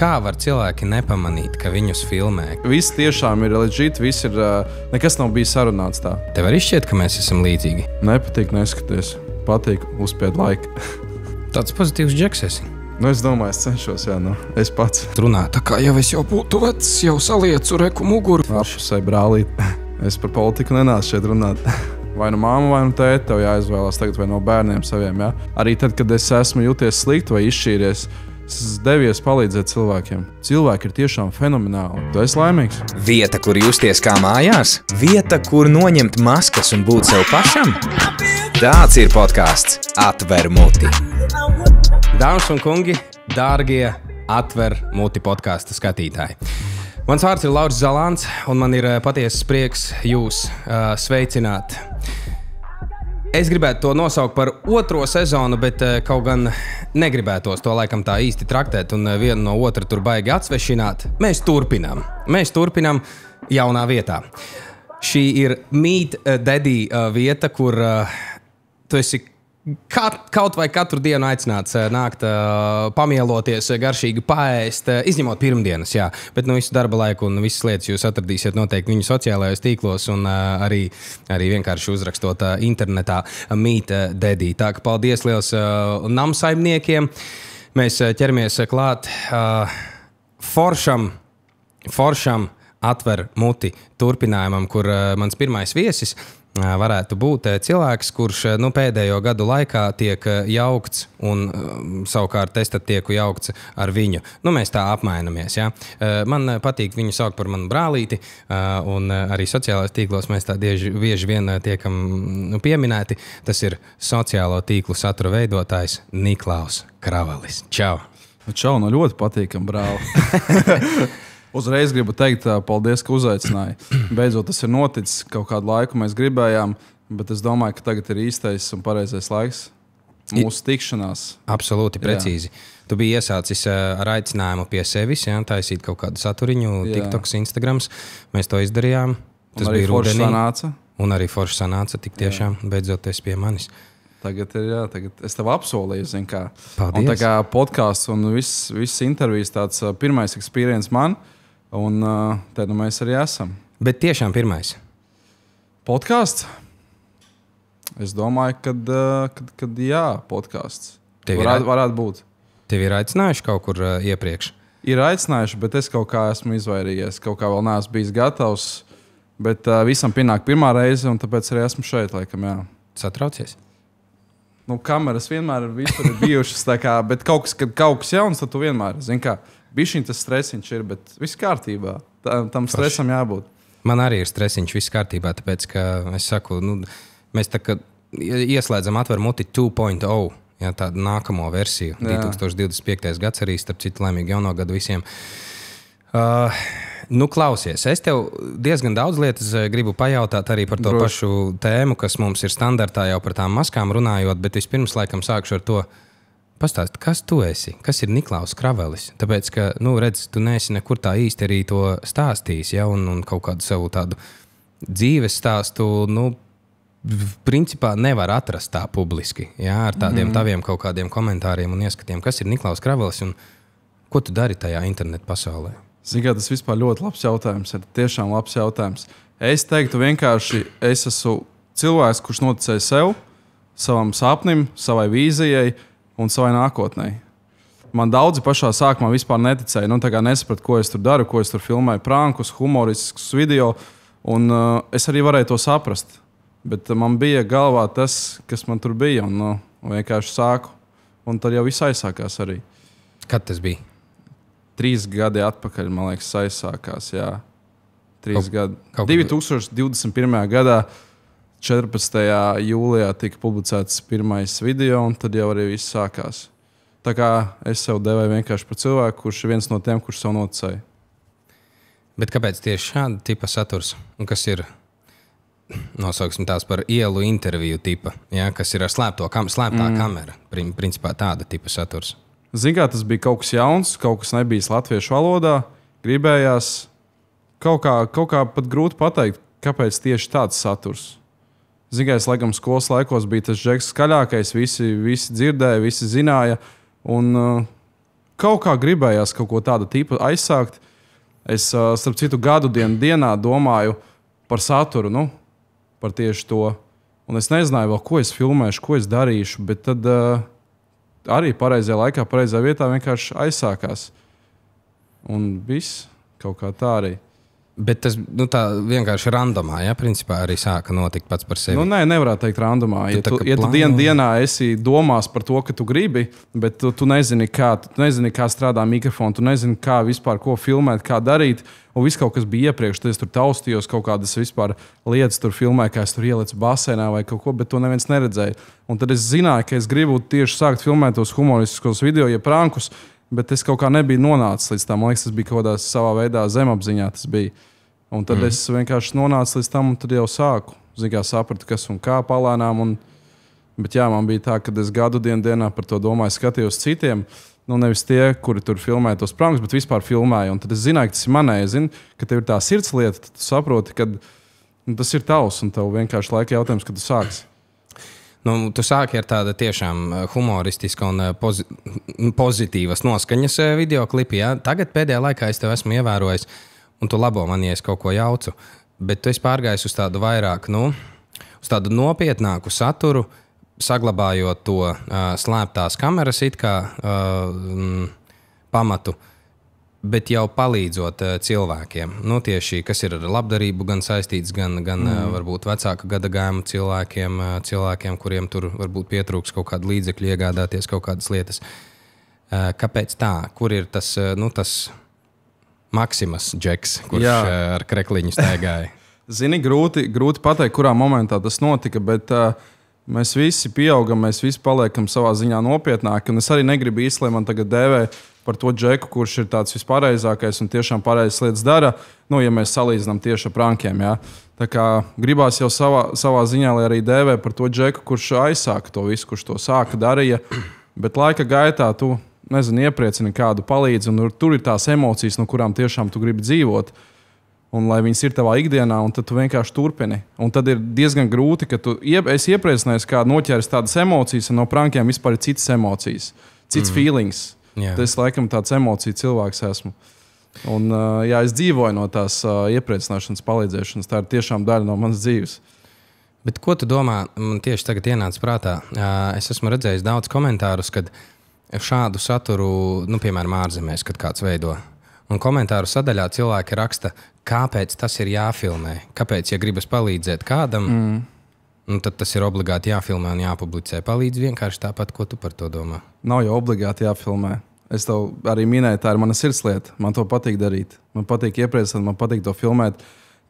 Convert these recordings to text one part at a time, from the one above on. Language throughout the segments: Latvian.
Kā var cilvēki nepamanīt, ka viņus filmē? Viss tiešām ir legit, viss ir, nekas nav bijis sarunāts tā. Tev arī šķiet, ka mēs esam līdzīgi? Nepatīk, neskaties. Patīk, uzspied laiku. Tāds pozitīvs džeks esi. Es domāju, es cenšos, es pats. Runā tā kā jau es jau būtu vecs, jau saliecu reku muguru. Apusē brālīt. Es par politiku nenācu šeit runāt. Vai nu mamma, vai nu tēti, tev jāizvēlās tagad vai no bērniem saviem, jā? Arī tad, kad es esmu jūties slikti vai izšķīries, es devies palīdzēt cilvēkiem. Cilvēki ir tiešām fenomenāli. Tu esi laimīgs? Vieta, kur justies kā mājās? Vieta, kur noņemt maskas un būt sev pašam? Tāds ir podcasts Atver muti. Dāmas un kungi, dārgie Atver muti podkasta skatītāji. Mans vārds ir Lauris Zalāns, un man ir patiesas prieks jūs sveicināt. Es gribētu to nosaukt par otro sezonu, bet kaut gan negribētos to laikam tā īsti traktēt un vienu no otra tur baigi atsvešināt. Mēs turpinām jaunā vietā. Šī ir Meet Daddy vieta, kur tu esi kaut vai katru dienu aicināts nākt pamieloties, garšīgi paēst, izņemot pirmdienas, jā. Bet visu darba laiku un visas lietas jūs atradīsiet noteikti viņu sociālajos tīklos un arī vienkārši uzrakstot internetā Meet Daddy. Tā ka paldies liels namsaimniekiem. Mēs ķeramies klāt foršam Atver muti turpinājumam, kur mans pirmais viesis varētu būt cilvēks, kurš pēdējo gadu laikā tiek jaukts un savukārt es tad tieku jaukts ar viņu. Mēs tā apmainamies, jā. Man patīk viņu saukt par manu brālīti un arī sociālajos tīklos mēs tā bieži vien tiekam pieminēti. Tas ir sociālo tīklu satura veidotājs Niklaus Kravalis. Čau! Čau, ļoti patīkam, brāli. Uzreiz gribu teikt, paldies, ka uzaicināji. Beidzot, tas ir noticis. Kaut kādu laiku mēs gribējām, bet es domāju, ka tagad ir īstais un pareizais laiks mūsu tikšanās. Absolūti precīzi. Jā. Tu biji iesācis ar aicinājumu pie sevis, jā, taisīt kaut kādu saturiņu, TikToks, Instagrams. Mēs to izdarījām. Tas bija rudenī. Un arī forši sanāca, tik tiešām. Beidzot, esi pie manis. Tagad es tev apsolīju, zin kā. Paldies. Un tā kā podcasts un viss intervijas tāds pirmais experience man. Un tad mēs arī esam. Bet tiešām pirmais? Podcasts? Es domāju, kad jā, podcasts. Varētu būt. Tevi ir aicinājuši kaut kur iepriekš? Ir aicinājuši, bet es kaut kā esmu izvairījies. Kaut kā vēl neesmu bijis gatavs. Bet visam pienāk pirmā reize, un tāpēc arī esmu šeit, laikam, jā. Satraucies? Kameras vienmēr visur ir bijušas, tā kā, bet kad kaut kas jauns, tad tu vienmēr, zin kā, bišķiņ tas stresiņš ir, bet viss kārtībā. Tam stresam jābūt. Man arī ir stresiņš, viss kārtībā, tāpēc, ka es saku, mēs tā kā ieslēdzam Atver muti 2.0, jā, tādu nākamo versiju. Jā. 2025. gads arī, starp citu, laimīgi jauno gadu visiem. Klausies, es tev diezgan daudz lietas gribu pajautāt arī par to pašu tēmu, kas mums ir standartā jau par tām maskām runājot, bet vispirms laikam sākšu ar to. Pastāst, kas tu esi? Kas ir Niklaus Kravalis? Tāpēc, ka, redz, tu neesi nekur tā īsti arī to stāstījis, ja, un kaut kādu savu tādu dzīves stāstu, principā nevar atrast tā publiski, ja, ar tādiem taviem kaut kādiem komentāriem un ieskatiem. Kas ir Niklaus Kravalis un ko tu dari tajā internetu pasaulē? Ziniet, tas vispār ļoti labs jautājums, ir tiešām labs jautājums. Es teiktu vienkārši, es esmu cilvēks, kurš noticēja sev, savam sapnim, savai vīzijai, un savai nākotnē. Man daudzi pašā sākumā vispār neticēja. Tā kā nesapratu, ko es tur daru, ko es tur filmēju, prankus, humoristiskus video. Un es arī varēju to saprast. Bet man bija galvā tas, kas man tur bija. Un vienkārši sāku. Un tad jau viss aizsākās arī. Kad tas bija? 3 gadi atpakaļ, man liekas, aizsākās. Jā. 3 gadi. 2021. gadā. 14. jūlijā tika publicēts pirmais video, un tad jau arī viss sākās. Tā kā es sev devēju vienkārši par cilvēku, kurš ir viens no tiem, kurš sev noticēja. Bet kāpēc tieši šāda tipa saturs? Un kas ir, nosauksim tās par ielu interviju tipa, ja? Kas ir ar slēptā kamera? Principā tāda tipa saturs. Zin kā, tas bija kaut kas jauns, kaut kas nebijis latviešu valodā. Gribējās kaut kā pat grūti pateikt, kāpēc tieši tāds saturs. Zinājās, laikam, skolas laikos bija tas džeks skaļākais, visi dzirdēja, visi zināja. Un kaut kā gribējās kaut ko tādu tipu aizsākt. Es, starp citu, gadu dienā domāju par saturu, par tieši to. Un es nezināju vēl, ko es filmēšu, ko es darīšu, bet tad arī pareizajā laikā, pareizajā vietā vienkārši aizsākās. Un viss kaut kā tā arī. Bet tas tā vienkārši randomā, principā arī sāka notikt pats par sevi. Nē, nevarētu teikt randomā. Ja tu dienā esi domās par to, ka tu gribi, bet tu nezini, kā strādā mikrofons, tu nezini, kā vispār ko filmēt, kā darīt. Un viss kaut kas bija iepriekš, tad es tur taustījos kaut kādas vispār lietas, tur filmēju, kā es tur ielicu basēnā vai kaut ko, bet to neviens neredzēja. Un tad es zināju, ka es gribu tieši sākt filmēt tos humoristiskos video, prankus, bet es kaut kā nebiju nonācis līdz tam. Man liekas, tas bija kaut kādā savā veidā zemapziņā. Tas bija. Un tad es vienkārši nonācu līdz tam, un tad jau sāku. Sapratu, kas un kā palēnām. Bet jā, man bija tā, ka es gadu dienā par to domāju, skatījos citiem. Nevis tie, kuri tur filmēja tos prankus, bet vispār filmēja. Un tad es zināju, ka tas ir manēji. Es zinu, ka tev ir tā sirds lieta, tad tu saproti, ka tas ir tavs. Un tev vienkārši laika jautājums, kad tu sāksi. Tu sāki ar tādu tiešām humoristisku un pozitīvas noskaņas videoklipu. Ja? Tagad pēdējā laikā es tev esmu ievērojis, un tu labo man, ja es kaut ko jaucu. Bet tu esi pārgājis uz tādu vairāk, uz tādu nopietnāku saturu, saglabājot to slēptās kameras it kā pamatu, bet jau palīdzot cilvēkiem. Tieši, kas ir ar labdarību gan saistīts, gan varbūt vecāka gadagājuma cilvēkiem, kuriem tur varbūt pietrūks kaut kādu līdzekļu iegādāties kaut kādas lietas. Kāpēc tā? Kur ir tas Maksimas Džeks, kurš ar krekliņu staigāja? Zini, grūti pateikt, kurā momentā tas notika, bet mēs visi pieaugam, mēs visi paliekam savā ziņā nopietnāki. Un es arī negribu īsti, lai man tagad dēvē par to Džeku, kurš ir tāds vispareizākais un tiešām pareizas lietas dara, ja mēs salīdzinām tieši ar prankiem. Ja? Tā kā gribās jau savā ziņā, lai arī dēvē par to Džeku, kurš aizsāka to visu, kurš to sāka darīja. Bet laika gaitā tu, iepriecini kādu palīdzi, un tur ir tās emocijas, no kurām tiešām tu gribi dzīvot. Un lai viņas ir tavā ikdienā, un tad tu vienkārši turpini. Un tad ir diezgan grūti, ka es iepriecinājos, kā noķeris tādas emocijas, un no prankiem vispār ir citas emocijas, cits feelings. Jā. Tas, laikam, tāds emociju cilvēks esmu. Un, es dzīvoju no tās iepriecināšanas, palīdzēšanas. Tā ir tiešām daļa no manas dzīves. Bet ko tu domā? Man tieši tagad ienāca prātā. Es esmu redzējis daudz komentārus, kad šādu saturu, piemēram, ārzemēs, kad kāds veido. Un komentāru sadaļā cilvēki raksta, kāpēc tas ir jāfilmē. Kāpēc, ja gribas palīdzēt kādam, tad tas ir obligāti jāfilmē un jāpublicē. Palīdz vienkārši tāpat, ko tu par to domā. Nav jau obligāti jāfilmē. Es tev arī minēju, tā ir mana sirdslieta. Man to patīk darīt. Man patīk iepriecināt, man patīk to filmēt.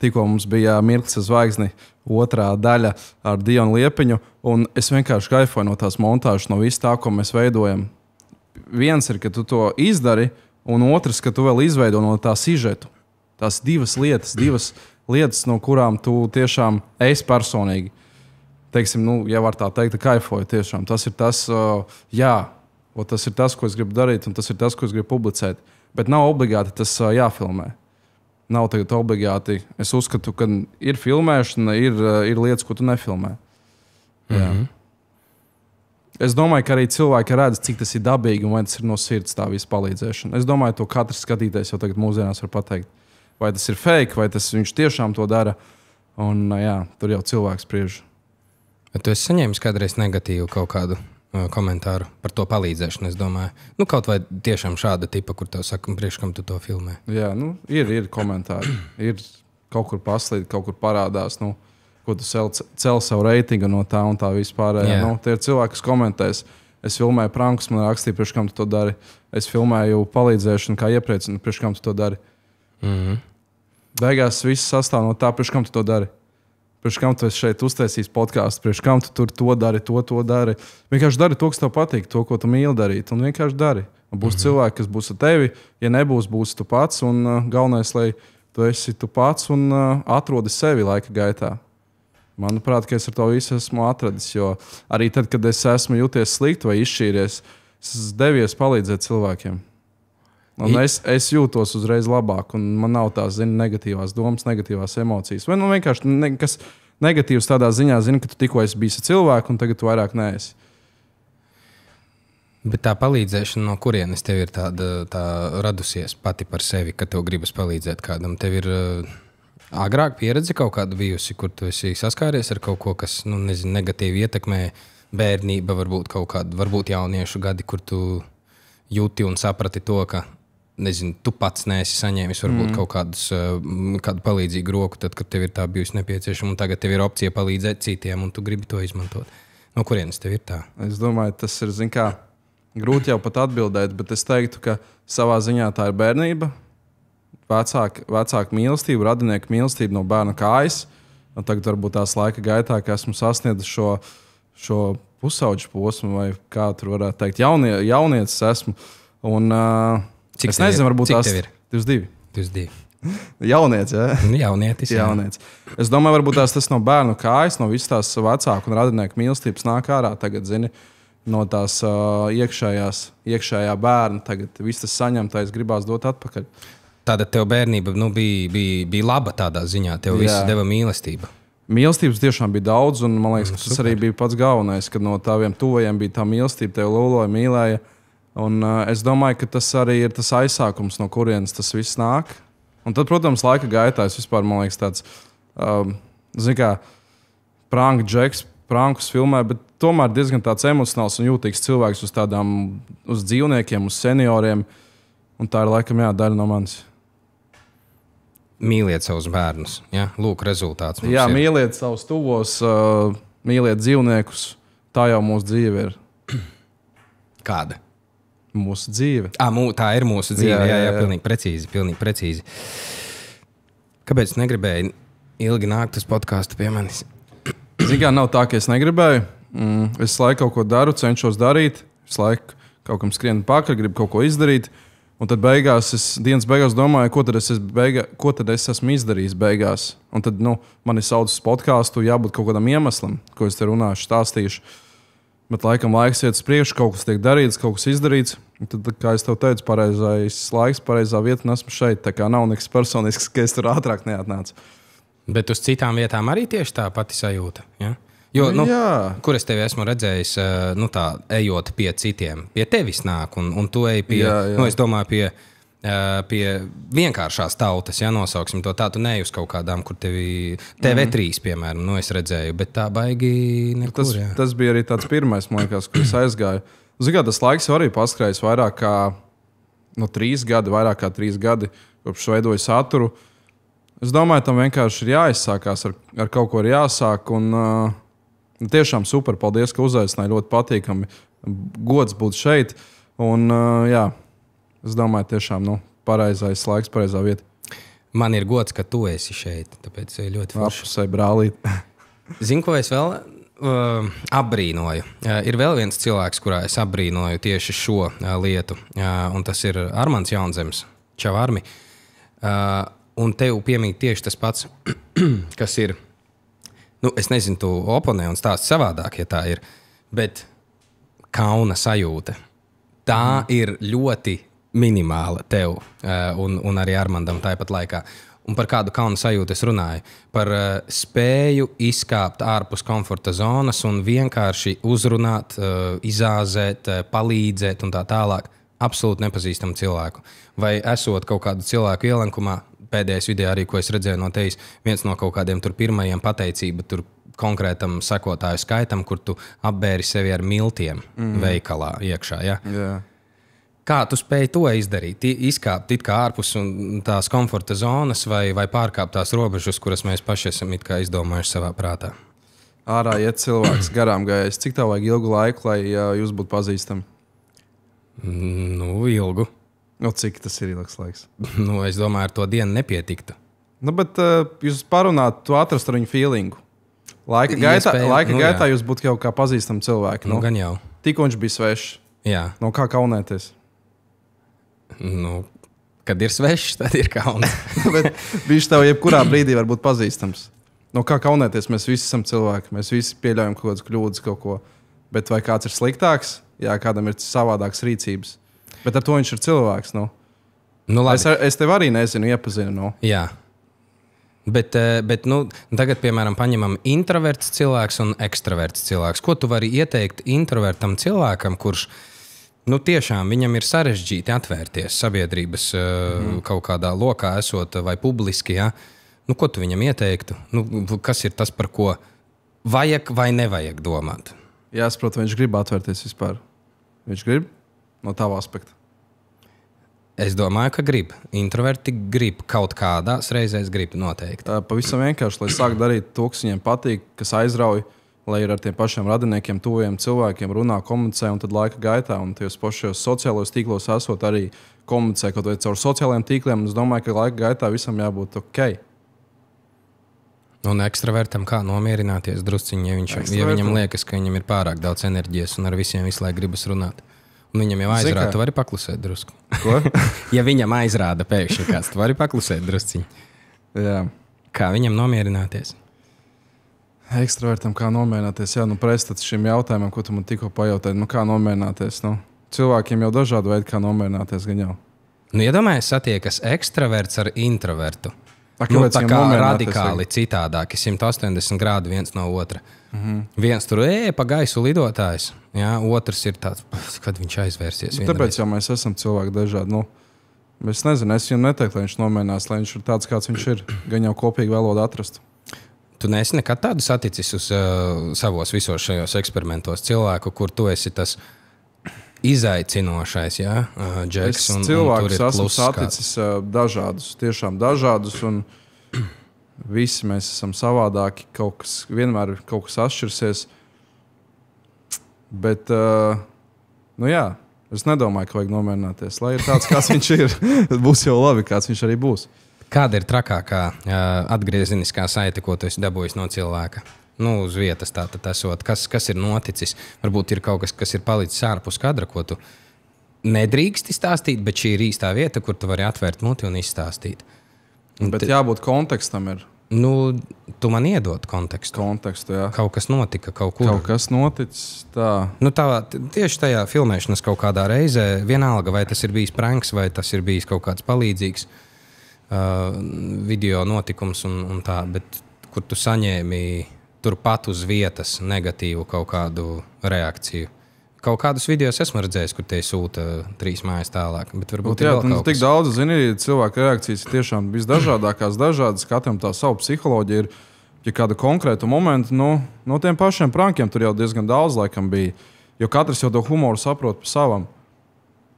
Tikko mums bija Mirklis ar zvaigzni, 2. daļa ar Dionu Liepiņu, un es vienkārši kaifoju no tās montāžas, no viss tā, ko mēs veidojam. Viens ir, ka tu to izdari, un otrs, ka tu vēl izveido no tā sižetu. Tās divas lietas, no kurām tu tiešām esi personīgi. Teiksim, ja var tā teikt, kaifoju tiešām. Tas ir tas, tas ir tas, ko es gribu darīt, un tas ir tas, ko es gribu publicēt. Bet nav obligāti tas jāfilmē. Nav tagad obligāti. Es uzskatu, ka ir filmēšana, ir lietas, ko tu nefilmē. Es domāju, ka arī cilvēki redz, cik tas ir dabīgi un vai tas ir no sirds tā visa palīdzēšana. Es domāju, to katrs skatītājs jau tagad mūsdienās var pateikt. Vai tas ir fake, vai viņš tiešām to dara. Un tur jau cilvēks spriež. Bet tu esi saņēmis kādreiz negatīvu kaut kādu komentāru par to palīdzēšanu, es domāju. Kaut vai tiešām šāda tipa, kur tev saka, priekš kam tu to filmē. Jā, ir komentāri. Ir kaut kur paslīd, kaut kur parādās, ko tu cel savu reitingu no tā un tā vispārējā. Tie ir cilvēki, kas komentēs. Es filmēju prankus, man rakstīja, priekš kam tu to dari. Es filmēju palīdzēšanu, kā iepriecinu, priekš kam tu to dari. Beigās viss sastāv no tā, priekš kam tu to dari. Priekš kam tu šeit uztaisīsi podkāstu, priekš kam tu tur to dari, to dari. Vienkārši dari to, kas tev patīk, to, ko tu mīli darīt. Un vienkārši dari. Un būs cilvēki, kas būs ar tevi. Ja nebūs, būsi tu pats. Un galvenais, lai tu esi tu pats un atrodi sevi laika gaitā. Manuprāt, ka es ar to visu esmu atradis. Jo arī tad, kad es esmu jūties slikti vai izšķīries, es devies palīdzēt cilvēkiem. Un es jūtos uzreiz labāk, un man nav tās negatīvās domas, negatīvās emocijas. Vai vienkārši kas negatīvs tādā ziņā, ka tu tikko esi bijis cilvēks, un tagad tu vairāk neesi. Bet tā palīdzēšana no kurienes tev ir tā radusies pati par sevi, ka tev gribas palīdzēt kādam? Tev ir agrāk pieredze kaut kāda bijusi, kur tu esi saskāries ar kaut ko, kas, negatīvi ietekmē bērnība, varbūt jauniešu gadi, kur tu jūti un saprati to, ka, tu pats neesi saņēmis varbūt kaut kādu palīdzīgu roku, tad, kad tev ir tā bijusi nepieciešama, un tagad tev ir opcija palīdzēt citiem, un tu gribi to izmantot. No kurienes tev ir tā? Es domāju, tas ir, grūti jau pat atbildēt, bet es teiktu, ka savā ziņā tā ir bērnība, vecāka mīlestība, radinieku mīlestība no bērna kājas. Un tagad varbūt tās laika gaitā, ka esmu sasniedzis šo pusauģu posmu, vai kā tur varētu teikt, jaunietis esmu. Un, es nezinu, varbūt tās ir 22. Jaunietis, ja? Jaunietis. Es domāju, varbūt tas no bērnu kājas, no visas tās vecāku un radinieku mīlestības nāk ārā tagad, no tās iekšējā bērna. Tagad viss tas saņemtais gribās dot atpakaļ. Tāda tev bērnība bija laba tādā ziņā, tev viss deva mīlestību. Mīlestības tiešām bija daudz, un man liekas, ka tas arī bija pats galvenais, kad no taviem tuvajiem bija tā mīlestība, tev loloja, mīlēja. Un es domāju, ka tas arī ir tas aizsākums, no kurienes tas viss nāk. Un tad, protams, laika gaitā es vispār, man liekas, tāds, prank džeks, prankus filmē, bet tomēr diezgan tāds emocionāls un jūtīgs cilvēks uz dzīvniekiem, uz senioriem. Un tā ir laikam daļa no manis. Mīliet savus bērnus. Ja? Lūk, rezultāts. Jā, mīliet savus tuvos, mīliet dzīvniekus. Tā jau mūsu dzīve ir. Kāda? Mūsu dzīve. Tā ir mūsu dzīve. Jā, pilnīgi precīzi. Kāpēc negribēji ilgi nākt uz podcastu pie manis? Nav tā, ka es negribēju. Es laiku kaut ko daru, cenšos darīt. Es laiku kaut kam skrienu pakaļ, gribu kaut ko izdarīt. Un tad dienas beigās domāju, ko tad es esmu izdarījis beigās. Un tad mani sauc uz podcastu, jābūt kaut kādam iemeslam, ko es te runāšu, stāstīšu. Bet laikam laiks iet uz priekšu, kaut kas tiek darīts, kaut kas izdarīts. Un tad, kā es tev teicu, pareizais laiks, pareizā vieta, un esmu šeit. Tā kā nav nekas personisks, ka es tur ātrāk neatnācu. Bet uz citām vietām arī tieši tā pati sajūta. Ja? Jo, kur es tevi esmu redzējis, ejot pie citiem, pie tevis nāk, un tu ej pie, es domāju, pie vienkāršās tautas, nosauksim to tā, tu neej uz kaut kādām, kur TV3, piemēram, es redzēju, bet tā baigi nekur. Tas bija arī tāds pirmais, man liekas, kur es aizgāju. Tas laiks jau arī paskrējis vairāk kā 3 gadi, kopš veidoju saturu. Es domāju, tam vienkārši ir jāizsākās, ar kaut ko ir jāsāk, un tiešām super, paldies, ka uzaicināji, ļoti patīkami, gods būt šeit, un es domāju, tiešām, pareizais laiks, pareizā vieta. Man ir gods, ka tu esi šeit, tāpēc ļoti forši. Apusē brālīt. Zinu, ko es vēl apbrīnoju. Ir vēl viens cilvēks, kurā es apbrīnoju tieši šo lietu, un tas ir Armands Jaunzems, Čau, Armi. Un tev piemīt tieši tas pats, kas ir, es nezinu, tu oponē un stāsti savādāk, ja tā ir, bet kauna sajūta. Tā ir ļoti minimāla tev un arī Armandam tāpat laikā. Un par kādu kauna sajūtu es runāju? Par spēju izkāpt ārpus komforta zonas un vienkārši uzrunāt, izāzēt, palīdzēt un tā tālāk absolūti nepazīstamu cilvēku. Vai esot kaut kādu cilvēku ielenkumā, pēdējais video arī, ko es redzēju no tevis, viens no kaut kādiem tur pirmajiem pateicība tur konkrētam sekotāju skaitam, kur tu apbēri sevi ar miltiem veikalā iekšā. Ja? Yeah. Kā tu spēji to izdarīt? Izkāpt it kā ārpus tās komforta zonas vai pārkāpt tās robežas, kuras mēs paši esam it kā izdomājuši savā prātā? Ārā iet cilvēks garām gājējis. Cik tā vajag ilgu laiku, lai jūs būtu pazīstami? Ilgu. Cik tas ir ilgs laiks? Es domāju, ar to dienu nepietiktu. Bet jūs parunāt, tu atrast ar viņu feelingu. Laika gaitā jūs būtu jau kā pazīstami cilvēki. Gan jau. Tikko viņš bija svešs. Jā. No kā kaunēties? Kad ir svešs, tad ir kauns. Bet viņš tev jebkurā brīdī var būt pazīstams. No kā kaunēties? Mēs visi esam cilvēki. Mēs visi pieļaujam kaut kādas kļūdas, kaut ko. Bet vai kāds ir sliktāks? Jā, kādam ir savādākas rīcības. Bet ar to viņš ir cilvēks. Es tevi arī nezinu, iepazinu. Jā. Bet tagad, piemēram, paņemam introverts cilvēks un ekstraverts cilvēks. Ko tu vari ieteikt introvertam cilvēkam, kurš Nu, tiešām viņam ir sarežģīti atvērties sabiedrības kaut kādā lokā, esot vai publiski. Ja? Nu, ko tu viņam ieteiktu? Nu, kas ir tas, par ko vajag vai nevajag domāt? Jāsaprot, vai viņš grib atvērties vispār. Viņš grib no tava aspekta. Es domāju, ka grib. Introverti grib kaut kādās reizēs grib noteikti. Pavisam vienkārši, lai sāk darīt to, kas viņiem patīk, kas aizrauj, lai ir ar tiem pašiem radiniekiem, tuviem cilvēkiem, runā, komunicē, un tad laika gaitā, un tajos pašos sociālajos tīklos esot arī komunicē kaut vai caur sociālajiem tīkliem, es domāju, ka laika gaitā visam jābūt ok. Un ekstravertam kā nomierināties drusciņi, ja viņam liekas, ka viņam ir pārāk daudz enerģijas un ar visiem visu laiku gribas runāt. Un viņam jau aizrāda, tu vari paklusēt drusku. Ko? Ja viņam aizrāda pēkšņi kāds, tu vari paklusēt drusciņi. Jā. Kā viņam nomierināties? Ekstravertam kā nomierināties, jā, nu prestats šim jautājumam, ko tu man tikko pajautāji, nu kā nomierināties, nu. Cilvēkiem jau dažādi veidi, kā nomierināties gan jau. Nu, iedomājies satiekas ekstraverts ar introvertu. Nu, tā kā radikāli citādāki, 180 grādi viens no otra. Viens tur pa gaisu lidotājs, jā, otrs ir tāds, kad viņš aizvērsies. Tāpēc jau mēs esam cilvēki dažādi. Nu, es nezinu, es viņam neteiktu, lai viņš nomierinās, lai viņš ir tāds, kāds viņš ir, gan jau kopīgi valodu atrastu. Tu neesi nekad tādu saticis uz savos visos šajos eksperimentos cilvēku, kur tu esi tas izaicinošais, jā, Džeks. Es cilvēkus esmu saticis dažādus, tiešām dažādus, un visi mēs esam savādāki, vienmēr kaut kas atšķirsies. Bet, nu jā, es nedomāju, ka vajag nomierināties. Lai ir tāds, kāds viņš ir, būs jau labi, kāds viņš arī būs. Kāda ir trakākā atgriezeniskā saite, ko tu esi dabūjis no cilvēka? Nu, uz vietas tātad esot. Kas ir noticis? Varbūt ir kaut kas, kas ir palicis ārpus kadra, ko tu nedrīksti stāstīt, bet šī ir īstā vieta, kur tu vari atvērt muti un izstāstīt. Bet jābūt kontekstam ir. Nu, tu man iedod kontekstu. Kontekstu, jā. Kaut kas notika, kaut kur. Kaut kas noticis, tā. Nu, tieši tajā filmēšanas kaut kādā reizē, vienalga, vai tas ir bijis pranks, vai tas ir bijis kaut kāds palīdzīgs video notikums un tā, bet kur tu saņēmi turpat uz vietas negatīvu kaut kādu reakciju. Kaut kādus videos esmu redzējis, kur te sūta 3 mājas tālāk, bet varbūt jā, ir vēl tik daudz, zini, cilvēku reakcijas ir tiešām visdažādākās, dažādas, katram tā savu psiholoģiju ir, ja kādu konkrētu momentu, no tiem pašiem prankiem tur jau diezgan daudz laikam bija, jo katrs jau to humoru saprot pa savam.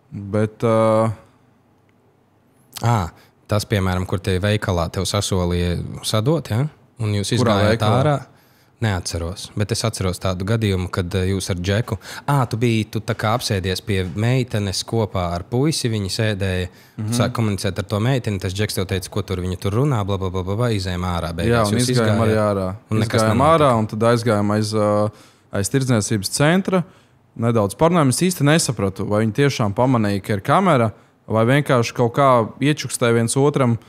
Bet tas, piemēram, kur te veikalā tev sasolīja sadot, ja? Un jūs izgājāt ārā. Neatceros, bet es atceros tādu gadījumu, kad jūs ar Džeku, tu tā kā apsēdies pie meitenes kopā ar puisi, viņi sēdēja, sāk komunicēt ar to meiteni, tas Džeks tev teica, ko tur viņi tur runā, blablabla, izējām ārā. Beigās. Jā, un izgājām arī ārā. Izgājām ārā un tad aizgājām aiz tirdzniecības centra, nedaudz parunājām, es īsti nesapratu, vai viņi tiešām pamanīja, ka ir kamera, vai vienkārši kaut kā iečukstēja viens otram.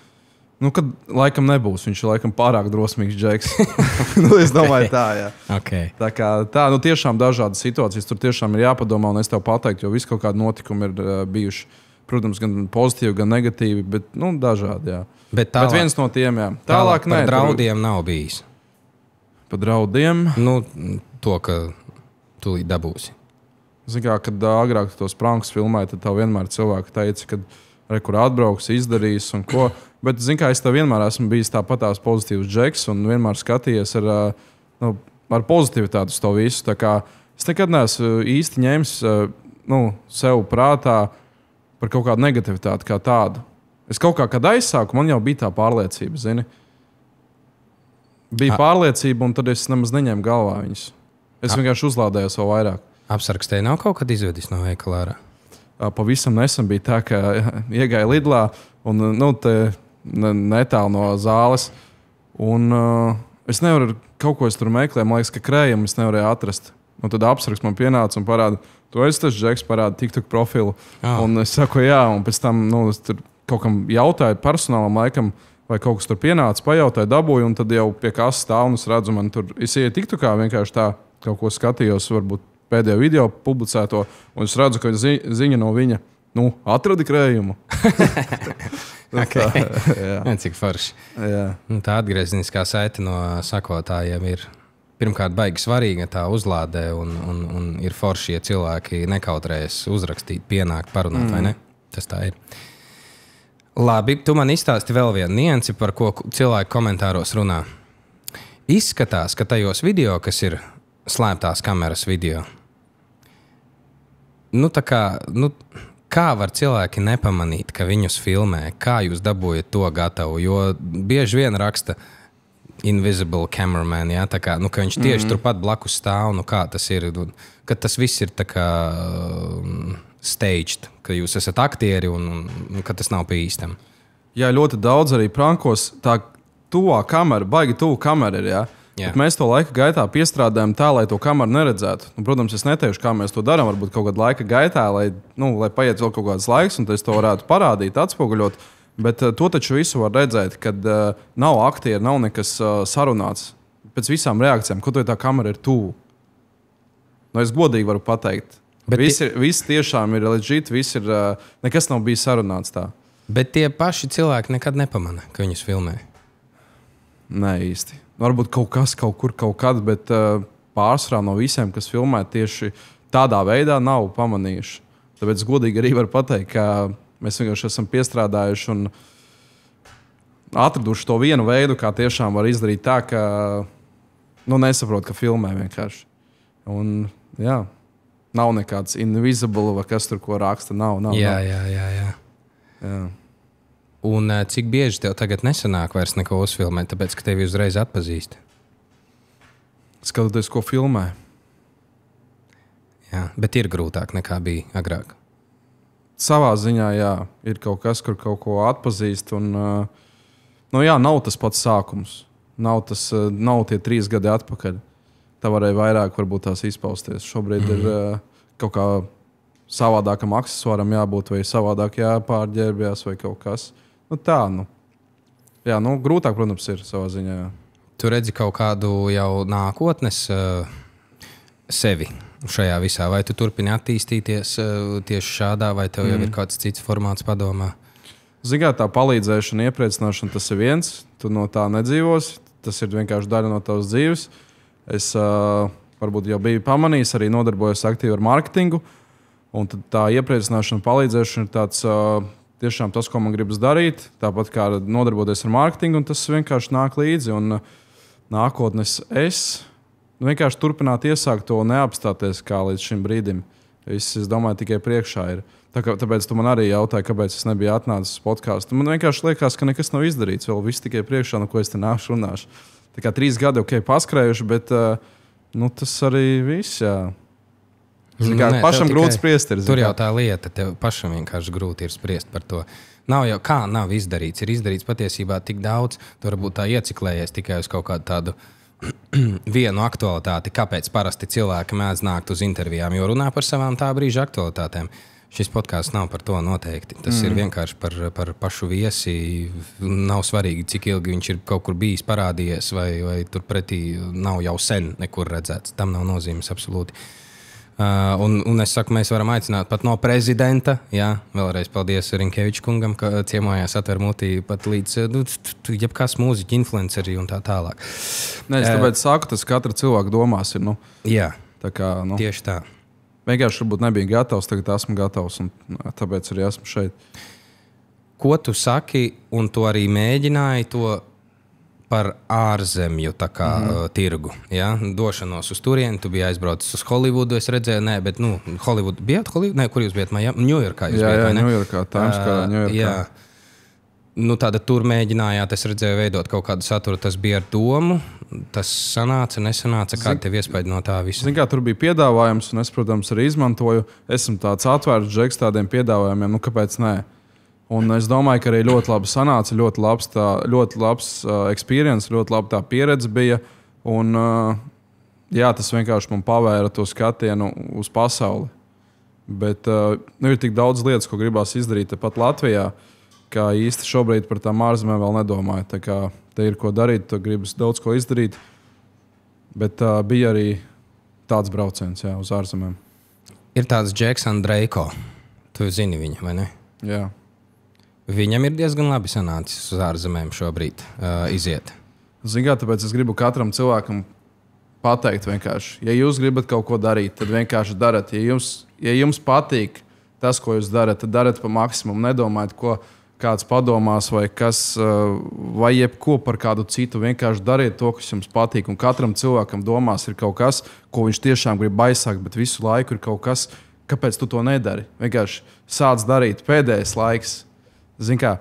Nu, kad laikam nebūs, viņš ir laikam pārāk drosmīgs Džeks. Es domāju tā, jā. Okay. Tā kā tā, tiešām dažādas situācijas, tur tiešām ir jāpadomā, un es tev pateiktu, jo visi kaut kādi notikumi ir bijuši, protams, gan pozitīvi, gan negatīvi, bet, dažādi, jā. Bet viens no tiem, jā. Tālāk par draudiem nav bijis. Par draudiem? To, ka tu dabūsi. Zini kā, kad agrāk tos prankus filmēja, tad tev vienmēr cilvēki teica, ka kur atbrauks, izdarīs un ko. Bet, zini kā, es tev vienmēr esmu bijis tāpatās pozitīvs Džeks un vienmēr skatījies ar pozitivitāti uz to visu. Tā kā es nekad neesmu īsti ņēmis sev prātā par kaut kādu negativitāti kā tādu. Es kaut kā, kad aizsāku, man jau bija tā pārliecība, zini. Bija pārliecība, un tad es nemaz neņēmu galvā viņus. Es vienkārši uzlādēju vēl vairāk. Apsargstēji nav kaut kad izvedis no veikala ārā? Pavisam nesen bija tā, ka iegāja Lidlā un netālu no zāles. Un es nevaru kaut ko tur meklēt, man liekas, ka krējumu es nevarēju atrast. Un tad apsargs man pienāca un parāda, tu esi tas Džeks, parāda TikTok profilu. Un es saku, jā, un pēc tam es tur kaut kam jautāju personālam laikam, vai kaut kas tur pienāca, pajautāju, dabūju, un tad jau pie kases stāv un es redzu, man tur, es ieju TikTokā vienkārši tā, kaut ko skatījos, varbūt pēdējo video publicēto, un es redzu, ka ziņa no viņa, atradi krējumu. Okay. Cik forši. Jā. Tā atgriezeniskā saite no sakotājiem ir pirmkārt baigi svarīga tā uzlādē, un ir forši, ja cilvēki nekautrējas uzrakstīt, pienākt, parunāt, vai ne? Tas tā ir. Labi, tu man izstāsti vēl vienu niansi, par ko cilvēki komentāros runā. Izskatās, ka tajos video, kas ir slēptās kameras video, kā var cilvēki nepamanīt, ka viņus filmē, kā jūs dabūjat to gatavu, jo bieži vien raksta invisible cameraman, ja, tā kā, ka viņš tieši turpat blakus stāv, kā tas ir, ka tas viss ir tā kā staged, ka jūs esat aktieri un ka tas nav pie īstam. Jā, ļoti daudz arī prankos tā tuvā kamera, baigi tuvu kamera ir, jā. Bet mēs to laika gaitā piestrādājam tā, lai to kameru neredzētu. Protams, es neteikšu, kā mēs to darām, varbūt kaut kādā laika gaitā, lai paiet vēl kaut kāds laiks, un es to varētu parādīt, atspoguļot. Bet to taču visu var redzēt, kad nav aktieri, nav nekas sarunāts. Pēc visām reakcijām, ko tā kamera ir tuvu. Es godīgi varu pateikt. Viss tiešām ir legit, nekas nav bijis sarunāts tā. Bet tie paši cilvēki nekad nepamana, ka viņus filmē. Nē, īsti. Varbūt kaut kas, kaut kur, kaut kad, bet pārsvarā no visiem, kas filmē tieši tādā veidā, nav pamanījuši. Tāpēc godīgi arī var pateikt, ka mēs vienkārši esam piestrādājuši un atraduši to vienu veidu, kā tiešām var izdarīt tā, ka nesaprot, ka filmē vienkārši. Un, jā, nav nekāds invisible vai kas tur, ko raksta. Nav. Jā. Un cik bieži tev tagad nesanāk vairs neko uzfilmēt, tāpēc, ka tevi uzreiz atpazīst? Skatoties, ko filmē. Jā, bet ir grūtāk nekā bija agrāk. Savā ziņā, jā, ir kaut kas, kur kaut ko atpazīst. Un, nav tas pats sākums. Nav tie 3 gadi atpakaļ. Tā varēja vairāk varbūt tās izpausties. Šobrīd ir kaut kā savādākam aksesuāram jābūt, vai savādāk jāpārģērbjās, vai kaut kas. Jā, grūtāk, protams, ir savā ziņā. Jā. Tu redzi kaut kādu jau nākotnes sevi šajā visā, vai tu turpini attīstīties tieši šādā, vai tev jau ir kāds cits formāts padomā? Zināt, tā palīdzēšana, iepriecināšana, tas ir viens. Tu no tā nedzīvosi, tas ir vienkārši daļa no tavas dzīves. Es varbūt jau biju pamanījis, arī nodarbojos aktīvi ar mārketingu, un tad tā iepriecināšana, palīdzēšana ir tāds... Tiešām tas, ko man gribas darīt, tāpat kā nodarboties ar mārketingu, un tas vienkārši nāk līdzi. Un nākotnes es vienkārši turpināt iesākt to neapstāties kā līdz šim brīdim. Es domāju, tikai priekšā ir. Tāpēc tu man arī jautāji, kāpēc es nebiju atnācis uz podkāstu. Man vienkārši liekas, ka nekas nav izdarīts. Vēl viss tikai priekšā, no ko es te nākšu runāšu. Tā kā 3 gadi paskrējuši, bet tas arī viss. Jā. Pašam grūti spriest. Tur jau tā lieta, tev pašam vienkārši grūti ir spriest par to. Nav izdarīts. Ir izdarīts patiesībā tik daudz, tu varbūt tā ieciklējies tikai uz kaut kādu tādu vienu aktualitāti. Kāpēc parasti cilvēki mēdz nākt uz intervijām, jo runā par savām tā brīža aktualitātēm. Šis podkāsts nav par to noteikti. Tas ir vienkārši par pašu viesi. Nav svarīgi, cik ilgi viņš ir kaut kur bijis parādījies, vai turpretī nav jau sen nekur redzēts. Tam nav nozīmes absolūti. Un es saku, mēs varam aicināt pat no prezidenta. Jā, vēlreiz paldies Rinkeviča kungam, ka ciemojās Atver Mutī pat līdz jebkās mūziķi, influenceri un tā tālāk. Es tāpēc saku, tas katra cilvēka domās ir. Jā, tā kā, tieši tā. Vienkārši varbūt nebija gatavs, tagad esmu gatavs un tāpēc arī esmu šeit. Ko tu saki, un tu arī mēģināji to par ārzemju tirgu, ja? Došanos uz turieni, tu biji aizbraucis uz Holivudu, es redzēju, bet Holivudu, bijāt Holivudu? Nē, kur jūs bijat? Ņujorkā jūs bijat, vai ne? Jā, Ņujorkā, Timeskarā, Ņujorkā. Jā. Tāda tur mēģinājāt, es redzēju, veidot kaut kādu saturu, tas bija ar domu, tas sanāca, nesanāca, kāda tev iespēja no tā visa? Kā tur bija piedāvājums, un es, protams, arī izmantoju, esmu tāds atvērts džeks tādiem piedāvājumiem, kāpēc nē? Un es domāju, ka arī ļoti labi sanāca, ļoti labs experience, ļoti laba tā pieredze bija. Un, tas vienkārši man pavēra to skatienu uz pasauli. Bet ir tik daudz lietas, ko gribās izdarīt tepat Latvijā, ka īsti šobrīd par tām ārzemēm vēl nedomāju. Tā kā te ir ko darīt, tu gribas daudz ko izdarīt. Bet bija arī tāds brauciens uz ārzemēm. Ir tāds Džeks Andrejko. Tu zini viņu, vai ne? Jā. Viņam ir diezgan labi sanācis uz ārzemēm šobrīd iziet. Zini kā, tāpēc es gribu katram cilvēkam pateikt vienkārši. Ja jūs gribat kaut ko darīt, tad vienkārši darat. Ja jums patīk tas, ko jūs darat, tad darat pa maksimumu. Nedomājiet, ko kāds padomās vai kas, vai jebko par kādu citu. Vienkārši dariet to, kas jums patīk. Un katram cilvēkam domās ir kaut kas, ko viņš tiešām grib aizsākt, bet visu laiku ir kaut kas, kāpēc tu to nedari. Vienkārši sāc darīt pēdējais laiks. Zini kā,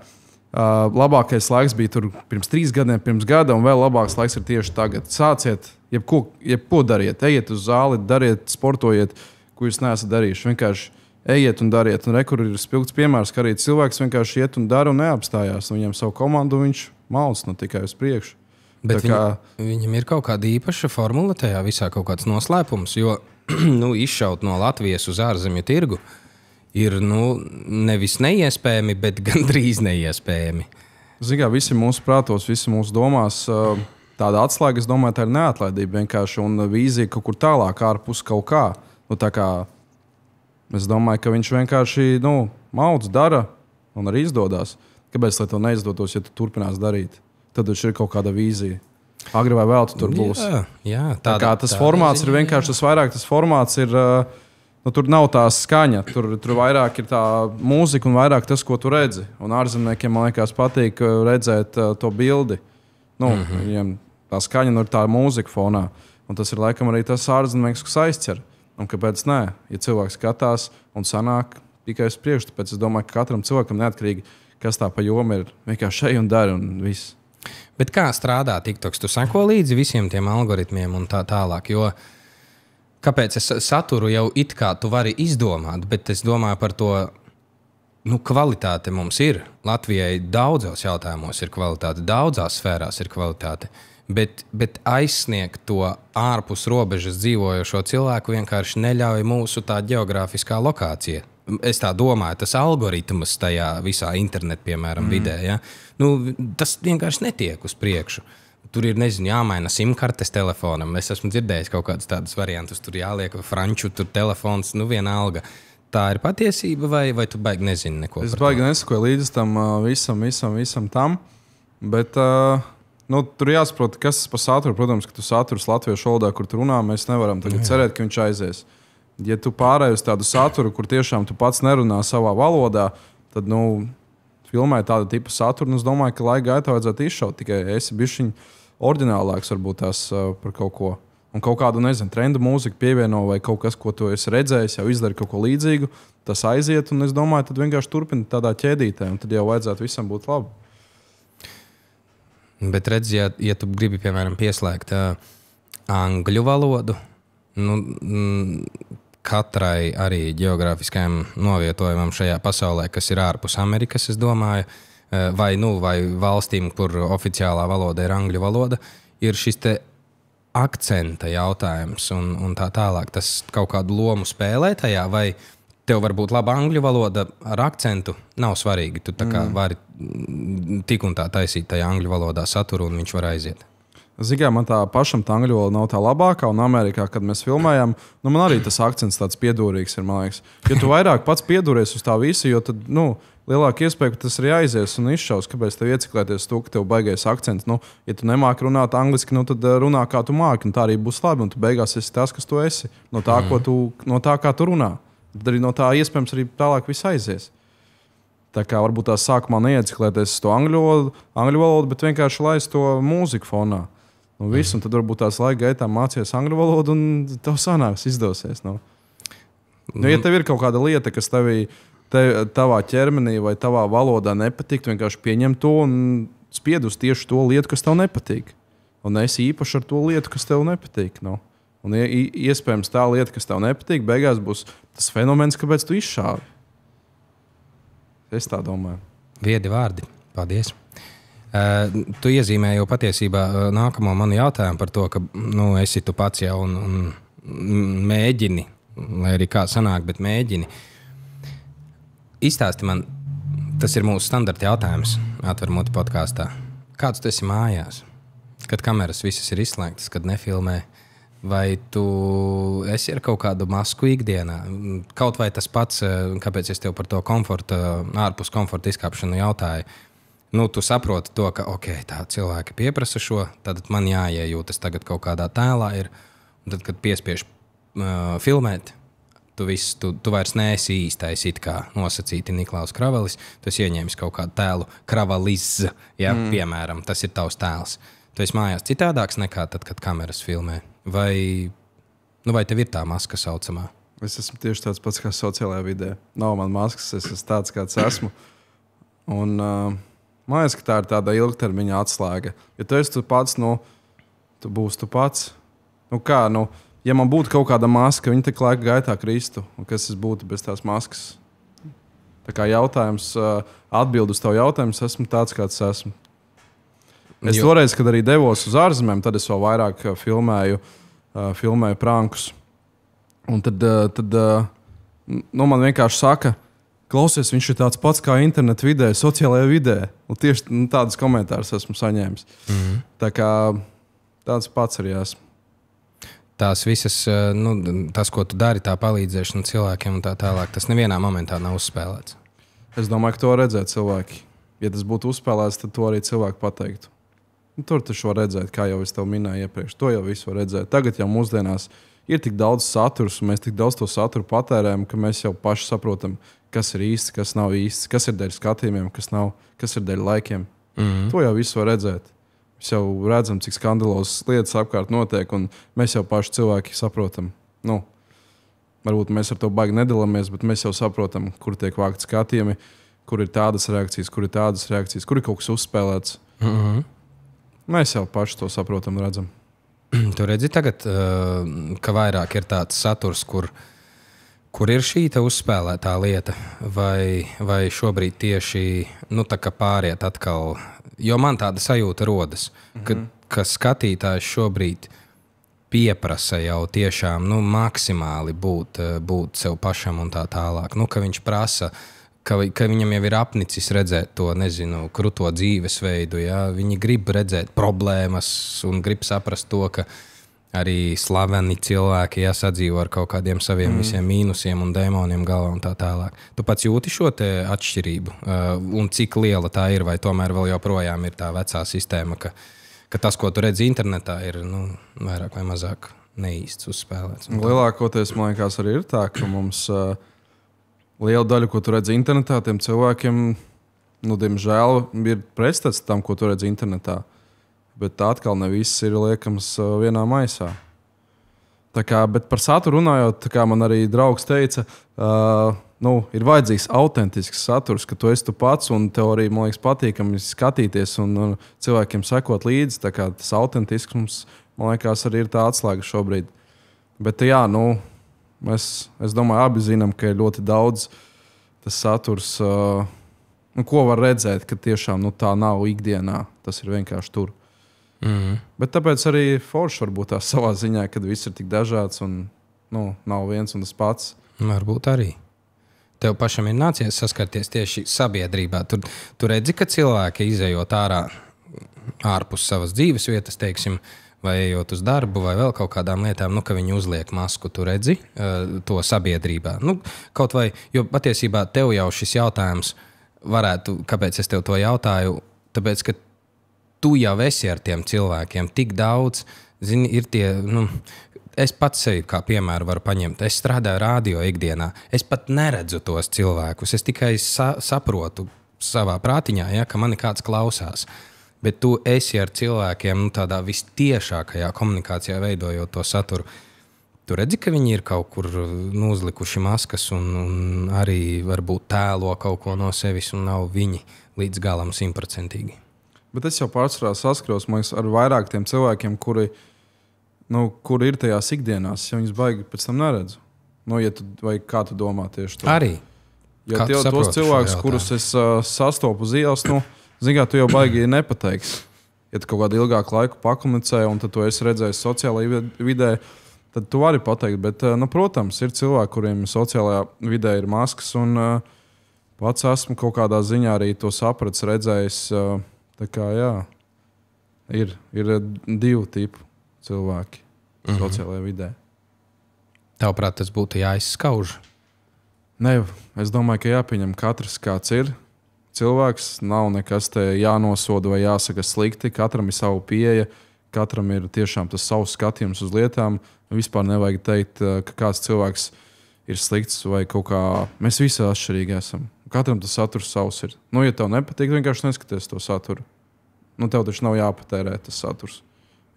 labākais laiks bija tur pirms 3 gadiem, pirms gada, un vēl labāks laiks ir tieši tagad. Sāciet, jebko dariet, ejiet uz zāli, dariet, sportojiet, ko jūs neesat darījuši. Vienkārši ejiet un dariet. Un rekur ir spilgts piemērs, ka arī cilvēks vienkārši iet un dara un neapstājās. Un viņam savu komandu viņš malc tikai uz priekšu. Bet viņam ir kaut kāda īpaša formula tajā visā, kaut kāds noslēpums, jo izšaut no Latvijas uz ārzemju tirgu ir nevis neiespējami, bet gandrīz neiespējami. Zini, kā visi mūsu prātos, visi mūsu domās, tāda atslēga, es domāju, tā ir neatlaidība vienkārši un vīzija kaut kur tālāk ārpus kaut kā. Tā kā es domāju, ka viņš vienkārši maudz, dara un arī izdodas. Kāpēc lai to neizdotos, ja tu turpinās darīt? Tad viņš ir kaut kāda vīzija. Agri vai vēl tu tur būs. Jā, tā kā tas formāts ir vienkārši tas formāts ir... tur nav tā skaņa, tur vairāk ir tā mūzika un vairāk tas, ko tu redzi. Un ārzemniekiem, man liekas, patīk redzēt to bildi. Viņiem tā skaņa ir tā mūzika fonā. Un tas ir laikam arī tas ārzemnieks, kas aizķer. Un kāpēc nē? Ja cilvēks skatās un sanāk tikai uz priekšu, tāpēc es domāju, ka katram cilvēkam neatkarīgi, kas tā pa jomu ir, vienkārši šeit un dara un viss. Bet kā strādā TikToks? Tu sako līdzi visiem tiem algoritmiem un tā tālāk, jo kāpēc es saturu jau it kā tu vari izdomāt, bet es domāju par to, kvalitāte mums ir. Latvijai daudzos jautājumos ir kvalitāte, daudzās sfērās ir kvalitāte, bet aizsniegt to ārpus robežas dzīvojošo cilvēku vienkārši neļauj mūsu tā geogrāfiskā lokācija. Es tā domāju, tas algoritms tajā visā internetu, piemēram, vidē, ja? Tas vienkārši netiek uz priekšu. Tur ir, jāmaina simkartes telefonam. Es esmu dzirdējis kaut kādus tādus variantus. Tur jāliek franču, tur telefons, vienalga. Tā ir patiesība vai tu baigi nezini neko? Es baigi nesakoju līdz tam visam tam. Bet tur jāsaprot, kas par saturu. Protams, ka tu saturs latviešu valodā, kur tu runā, mēs nevaram tagad cerēt, ka viņš aizies. Ja tu pārēji uz tādu saturu, kur tiešām tu pats nerunā savā valodā, tad, filmē tādu tipu saturu, un es domāju, ka laika gaitā vajadzētu izšaut. Tikai esi bišķiņ oriģinālāks varbūt tās par kaut ko. Un kaut kādu, trendu mūziku pievieno vai kaut kas, ko tu esi redzējis, jau izdari kaut ko līdzīgu, tas aiziet, un es domāju, tad vienkārši turpini tādā ķēdītē, un tad jau vajadzētu visam būt labi. Bet redz, ja tu gribi, piemēram, pieslēgt angļu valodu, katrai arī geogrāfiskajam novietojumam šajā pasaulē, kas ir ārpus Amerikas, es domāju, vai valstīm, kur oficiālā valoda ir angļu valoda, ir šis te akcenta jautājums un tā tālāk. Tas kaut kādu lomu spēlē tajā, vai tev var būt laba angļu valoda ar akcentu, nav svarīgi. Tu tā kā vari tik un tā taisīt tajā angļu valodā saturu un viņš var aiziet. Zigā, man tā pašam tā angļu valoda nav tā labākā, un Amerikā, kad mēs filmējam, man arī tas akcents tāds piedūrīgs ir, man liekas. Ja tu vairāk pats piedūries uz tā visu, jo tad, lielāka iespēja, ka tas arī aizies un izšaus, kāpēc tev ieciklēties to, ka tev baigais akcents. Ja tu nemāki runāt angliski, tad runā kā tu māki, un tā arī būs labi, un tu beigās esi tas, kas tu esi, no tā, kā tu runā. Tad arī no tā iespējams arī tālāk viss aizies. Tā kā varbūt tā sākumā neieciklēties uz to angļu valodu, bet vienkārši laist to mūziku fonā. Un tad varbūt tās laika gaitā mācies angļu valodu, un tev sanāks, izdosies. Ja tev ir kaut kāda lieta, kas tavā ķermenī vai tavā valodā nepatīk, vienkārši pieņem to un spied uz tieši to lietu, kas tev nepatīk. Un esi īpaši ar to lietu, kas tev nepatīk. Un iespējams tā lieta, kas tev nepatīk, beigās būs tas fenomens, kāpēc tu izšāvi. Es tā domāju. Viedi vārdi. Paldies. Tu iezīmēji jau patiesībā nākamo manu jautājumu par to, ka esi tu pats jau un mēģini, lai arī kā sanāk, bet mēģini. Izstāsti man, tas ir mūsu standarta jautājums Atver Muti podkāstā. Kāds tu esi mājās? Kad kameras visas ir izslēgtas, kad nefilmē? Vai tu esi ar kaut kādu masku ikdienā? Kaut vai tas pats, kāpēc es tev par to ārpus komforta izkāpšanu jautāju. Tu saproti to, ka tā cilvēki pieprasa šo, tad man jāiejūtas tagad kaut kādā tēlā ir. Tad, kad piespiež filmēt, tu vairs neesi īstais, it kā nosacīti Niklaus Kravalis. Tu esi ieņēmis kaut kādu tēlu Kravaliz, piemēram, tas ir tavs tēls. Tu esi mājās citādāks nekā tad, kad kameras filmē. Vai tev ir tā maska saucamā? Es esmu tieši tāds pats kā sociālajā vidē. Nav man maskas, es esmu tāds, kāds esmu. Un man liekas, ka tā ir tāda ilgtermiņa atslēga. Ja tu esi tu pats, tu būsi tu pats. Ja man būtu kaut kāda maska, viņa tik laika gaitā kristu. Un kas es būtu bez tās maskas? Tā kā jautājums, atbild uz tavu jautājumu, es esmu tāds, kāds esmu. Es toreiz, kad arī devos uz ārzemēm, tad es vēl vairāk filmēju prankus. Un tad man vienkārši saka, klausies, viņš ir tāds pats kā internetu vidē, sociālajā vidē. Un tieši tādus komentārus esmu saņēmis. Tā kā tāds pats arī esmu. Tās visas, tas, ko tu dari, tā palīdzēšana cilvēkiem un tā tālāk, tas nevienā momentā nav uzspēlēts. Es domāju, ka to redzēt cilvēki. Ja tas būtu uzspēlēts, tad to arī cilvēki pateiktu. Tur taču var redzēt, kā jau es tev minēju iepriekš. To jau visu var redzēt. Tagad jau mūsdienās ir tik daudz saturs, un mēs tik daudz to saturu patērējam, ka mēs jau paši saprotam, kas ir īsts, kas nav īsts, kas ir dēļ skatījumiem, kas ir dēļ laikiem. To jau visu var redzēt. Mēs jau redzam, cik skandalozas lietas apkārt notiek, un mēs jau paši cilvēki saprotam. Varbūt mēs ar to baigi nedalāmies, bet mēs jau saprotam, kur tiek vākti skatījumi, kur ir tādas reakcijas, kur ir kaut kas uzspēlēts. Mēs jau paši to saprotam un redzam. Tu redzi tagad, ka vairāk ir tāds saturs, kur ir šī uzspēlētā lieta, vai šobrīd tieši tā kā pāriet atkal, jo man tāda sajūta rodas, ka skatītājs šobrīd pieprasa jau tiešām maksimāli būt sev pašam un tā tālāk. Ka viņš prasa, ka viņam jau ir apnicis redzēt to, kruto dzīvesveidu. Ja? Viņi grib redzēt problēmas un grib saprast to, ka arī slaveni cilvēki sadzīvo ar kaut kādiem saviem visiem mīnusiem un dēmoniem galvā un tā tālāk. Tu pats jūti šo te atšķirību? Un cik liela tā ir, vai tomēr vēl joprojām ir tā vecā sistēma, ka tas, ko tu redzi internetā, ir vairāk vai mazāk neīsts uzspēlēts? Lielākoties, man liekas, arī ir tā, ka mums liela daļa, ko tu redzi internetā, tiem cilvēkiem, diemžēl, ir pretstats tam, ko tu redzi internetā. Bet tā atkal ne viss ir liekams vienā maisā. Bet par saturu runājot, kā man arī draugs teica, ir vajadzīgs autentisks saturs, ka tu esi tu pats un tev arī, man liekas, patīkami skatīties un cilvēkiem sekot līdzi. Tas autentiskums, man liekas, arī ir tā atslēga šobrīd. Bet es domāju, abi zinām, ka ir ļoti daudz tas saturs, ko var redzēt, ka tiešām tā nav ikdienā. Tas ir vienkārši tur. Bet tāpēc arī forši varbūt tā savā ziņā, kad viss ir tik dažāds un nav viens un tas pats. Varbūt arī. Tev pašam ir nācies saskarties tieši sabiedrībā. Tu redzi, ka cilvēki izejot ārpus savas dzīves vietas, teiksim, vai ejot uz darbu, vai vēl kaut kādām lietām, ka viņi uzliek masku. Tu redzi to sabiedrībā. Kaut vai, jo patiesībā tev jau šis jautājums varētu, kāpēc es tev to jautāju, tāpēc, ka tu jau esi ar tiem cilvēkiem tik daudz, ir tie, es pats sevi kā piemēru varu paņemt. Es strādāju radio ikdienā, es pat neredzu tos cilvēkus, es tikai saprotu savā prātiņā, ka mani kāds klausās. Bet tu esi ar cilvēkiem tādā vistiešākajā komunikācijā veidojot to saturu. Tu redzi, ka viņi ir kaut kur uzlikuši maskas un arī varbūt tēlo kaut ko no sevis un nav viņi līdz galam 100%. Bet es jau pārsvarā saskaros ar vairāk tiem cilvēkiem, kuri ir tajās ikdienās, ja viņas baigi pēc tam neredzu. Vai kā tu domā tieši to? Arī. Ja tos cilvēkus, kurus es sastopu uz ielas, tu jau baigi nepateiksi. Ja tu kaut kādu ilgāku laiku pakomunicēji un tad tu esi redzējis sociālajā vidē, tad tu vari pateikt. Bet, protams, ir cilvēki, kuriem sociālajā vidē ir maskas un pats esmu kaut kādā ziņā arī to sapratis, redzējis. Tā kā ir divu tipu cilvēki sociālajā vidē. Tavuprāt, tas būtu jāizskauž? Nē, es domāju, ka jāpieņem katrs, kāds ir. Cilvēks nav nekas te jānosoda vai jāsaka slikti. Katram ir sava pieeja, katram ir tiešām tas savs skatījums uz lietām. Vispār nevajag teikt, ka kāds cilvēks ir slikts vai kaut kā. Mēs visi atšķirīgi esam. Katram tas saturs savs ir. Ja tev nepatīk, vienkārši neskaties to saturu. Tev taču nav jāpatērē tas saturs.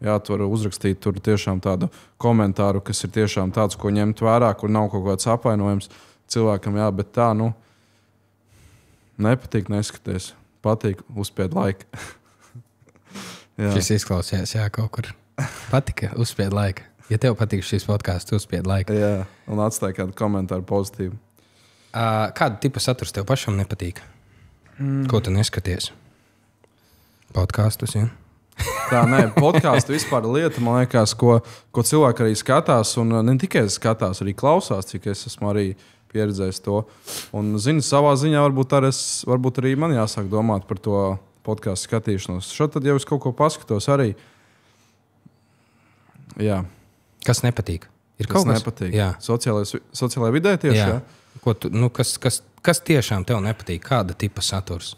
Jā, tu vari uzrakstīt tur tiešām tādu komentāru, kas ir tiešām tāds, ko ņemt vērā, kur nav kaut kāds apvainojums cilvēkam, jā, bet tā, nepatīk, neskaties. Patīk, uzspied laiku. Šis izklausījās, kaut kur patika, uzspied laiku. Ja tev patīk šis podcasts, uzspied laiku. Jā, un atstāj kādu komentāru pozitīvu. Kādu tipu saturs tev pašam nepatīk? Ko tu neskaties? Podkastus, Tā, podkāstu vispār ir lieta, man liekas, ko cilvēki arī skatās, un ne tikai skatās, arī klausās, cik es esmu arī pieredzējis to. Un, savā ziņā varbūt arī man jāsāk domāt par to podkāstu skatīšanos. Tad jau es kaut ko paskatos arī. Jā. Kas nepatīk? Ir kaut kas nepatīk. Sociālajā vidē tieši, jā. Ko tu, kas tiešām tev nepatīk? Kāda tipa saturs?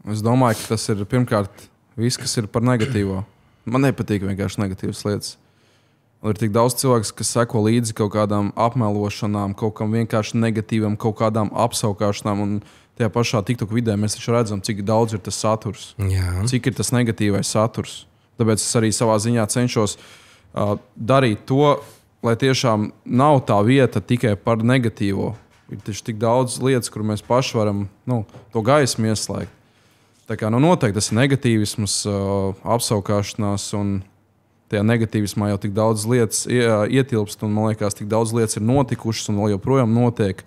Es domāju, ka tas ir pirmkārt viss, kas ir par negatīvo. Man nepatīk vienkārši negatīvas lietas. Un ir tik daudz cilvēku, kas seko līdzi kaut kādām apmelošanām, kaut kam vienkārši negatīvam, kaut kādām apsaukāšanām. Un tajā pašā TikTok vidē mēs taču redzam, cik daudz ir tas saturs. Jā. Cik ir tas negatīvais saturs. Tāpēc es arī savā ziņā cenšos darīt to, lai tiešām nav tā vieta tikai par negatīvo. Ir taču tik daudz lietas, kur mēs paši varam to gaismu ieslēgt. Tā kā noteikti tas ir negatīvisms, apsaukāšanās, un tajā negatīvismā jau tik daudz lietas ietilpst, un man liekas, tik daudz lietas ir notikušas un vēl joprojām notiek.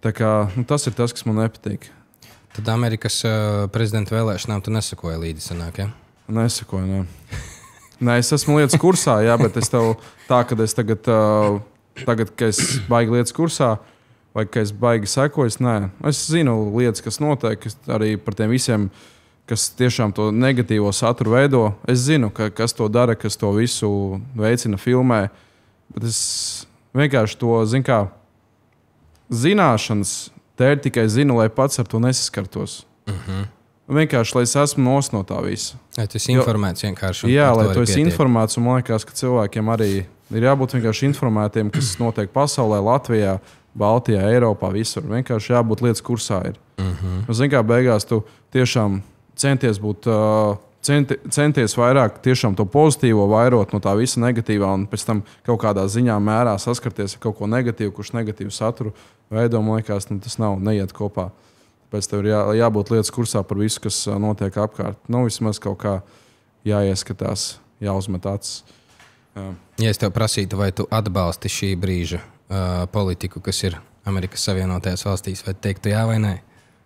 Tā kā tas ir tas, kas man nepatīk. Tad Amerikas prezidenta vēlēšanām tu nesakoji līdzi, sanāk, ja? Nesakoju, ne. Nē, es esmu lietas kursā, jā, bet es tev tā, kad es tagad, kad es baigi lietas kursā, vai ka es baigi sekoju, nē. Es zinu lietas, kas notiek, arī par tiem visiem, kas tiešām to negatīvo saturu veido. Es zinu, kas to dara, kas to visu veicina filmē, bet es vienkārši to, zināšanas dēļ tikai zinu, lai pats ar to nesaskartos. Vienkārši, lai es esmu no tā visa. Lai tu esi informēts vienkārši. Jā, lai tu esi informēts, un man liekas, ka cilvēkiem arī ir jābūt vienkārši informētiem, kas notiek pasaulē, Latvijā, Baltijā, Eiropā, visur. Vienkārši jābūt lietas kursā. Beigās tu tiešām centies vairāk tiešām to pozitīvo vairot no tā visa negatīvā, un pēc tam kaut kādā ziņā mērā saskarties ar kaut ko negatīvu, kurš negatīvu saturu veido, man liekas, tas neiet kopā. Pēc tev ir jābūt lietas kursā par visu, kas notiek apkārt. Vismaz kaut kā jāieskatās, jāuzmet acis. Ja es tev prasītu, vai tu atbalsti šī brīža politiku, kas ir Amerikas Savienotajās valstīs, vai teiktu jā vai nē?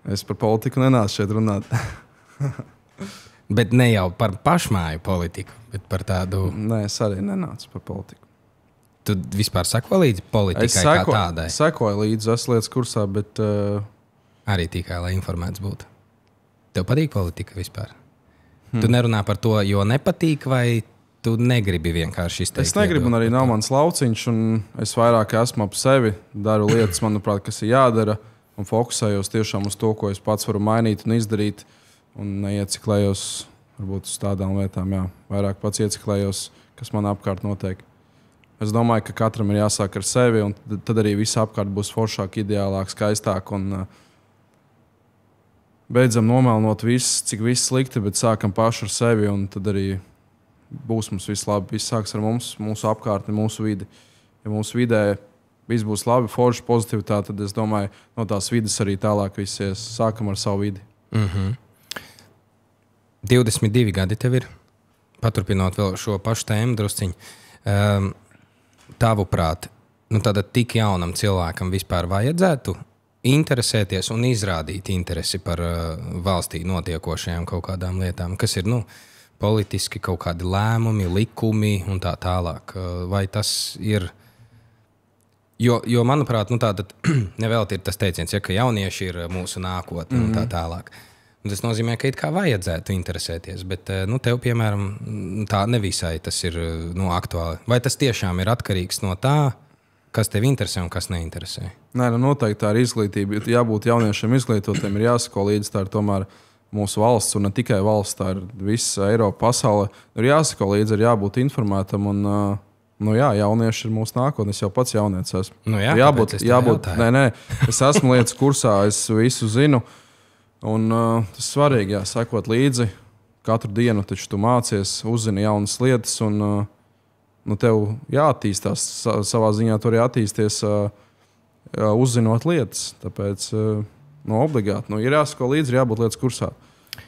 Es par politiku nenācu šeit runāt. Bet ne jau par pašmāju politiku, bet par tādu... Nē, es arī nenācu par politiku. Tu vispār seko līdzi politikai kā tādai? Es sekoju līdzi, esmu lietas kursā, bet... Arī tikai, lai informēts būtu. Tev patīk politika vispār? Tu nerunā par to, jo nepatīk, vai tu negribi vienkārši izteikt? Es negribu, un arī nav mans lauciņš, un es vairāk esmu ap sevi, daru lietas, manuprāt, kas ir jādara, un fokusējos tiešām uz to, ko es pats varu mainīt un izdarīt, un neieciklējos varbūt uz tādām lietām, jā. Vairāk pats ieciklējos, kas man apkārt notiek. Es domāju, ka katram ir jāsāk ar sevi, un tad arī viss apkārt būs foršāk, ideālāk, skaistāk, un beidzam nomelnot visu, cik viss slikti, bet sākam paši ar sevi, un tad arī būs mums viss labi. Viss sāks ar mums, mūsu apkārtni, mūsu vidi. Ja mūsu vidē viss būs labi, forši, pozitivitāte, tad es domāju, no tās vidas arī tālāk viss ies. Sākam ar savu vidi. 22 gadi tev ir. Paturpinot vēl šo pašu tēmu drusciņu. Tavuprāt, tātad tik jaunam cilvēkam vispār vajadzētu interesēties un izrādīt interesi par valstī notiekošajām kaut kādām lietām, kas ir, politiski kaut kādi lēmumi, likumi un tā tālāk. Vai tas ir... Jo manuprāt, tātad nevelti ir tas teiciens, ka jaunieši ir mūsu nākotne un tā tālāk. Un tas nozīmē, ka it kā vajadzētu interesēties, bet tev, piemēram, tā nevisai tas ir aktuāli. Vai tas tiešām ir atkarīgs no tā, kas tev interesē un kas neinteresē? Nē, noteikti tā ir izglītība. Jābūt jauniešiem izglītotiem, ir jāsako līdzi. Tā ir tomēr mūsu valsts, un ne tikai valsts, tā ir visa Eiropa, pasaule. Ir jāsako līdzi, ir jābūt informētam, un jaunieši ir mūsu nākotne. Es jau pats jaunietis esmu. Jābūt, es esmu lietas kursā, es visu zinu, un tas svarīgi, sekot līdzi. Katru dienu taču tu mācies, uzzini jaunas lietas, un tev jāattīstās savā ziņā, tur jāattīsties, uzzinot lietas. Tāpēc obligāti ir jāsako līdzi, ir jābūt lietas kursā.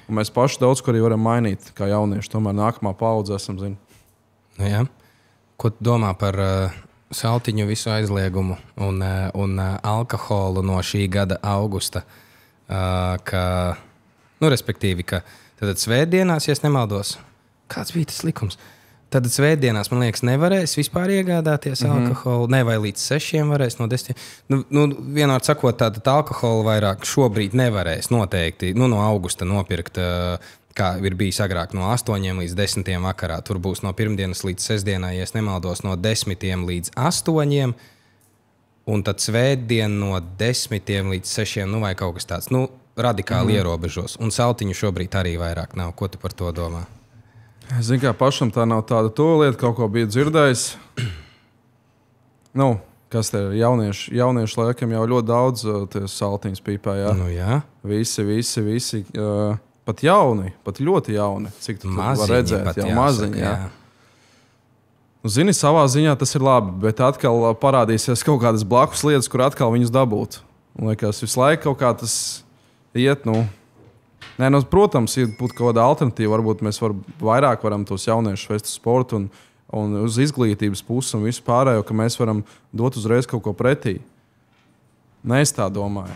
Un mēs paši daudz ko arī varam mainīt, kā jaunieši. Tomēr nākamā paudze esam zini. Jā. Ko tu domā par saltiņu visu aizliegumu un alkoholu no šī gada augusta? Respektīvi, ka tad svētdienās, ja es nemaldos, kāds bija tas likums? Tad svētdienās, man liekas, nevarēs vispār iegādāties alkoholu. Ne, vai līdz 6 varēs no 10. Vienmēr sakot, tātad alkoholu vairāk šobrīd nevarēs noteikti no augusta nopirkt, kā ir bijis agrāk, no 8 līdz 10 vakarā. Tur būs no pirmdienas līdz sestdienai, ja es nemaldos, no 10 līdz 8. Un tad svētdien no 10 līdz 6 vai kaut kas tāds. Radikāli ierobežos. Un saltiņu šobrīd arī vairāk nav. Ko tu par to domā? Zini, kā pašam tā nav tāda lieta, kaut ko biju dzirdējis. Kas te ir? Jaunieši laikam jau ļoti daudz saltiņus pīpē. Jā. Visi. Pat jauni, pat ļoti jauni. Cik tu var redzēt? Maziņi. Jā. Zini, savā ziņā tas ir labi, bet atkal parādīsies kaut kādas blakus lietas, kur atkal viņus dabūt. Man liekas, visu laiku kaut kā tas iet, protams, ir būt kaut kāda alternatīva. Varbūt mēs vairāk varam tos jauniešus vest uz sportu un uz izglītības pusi un visu pārējo, ka mēs varam dot uzreiz kaut ko pretī. Es tā domāju.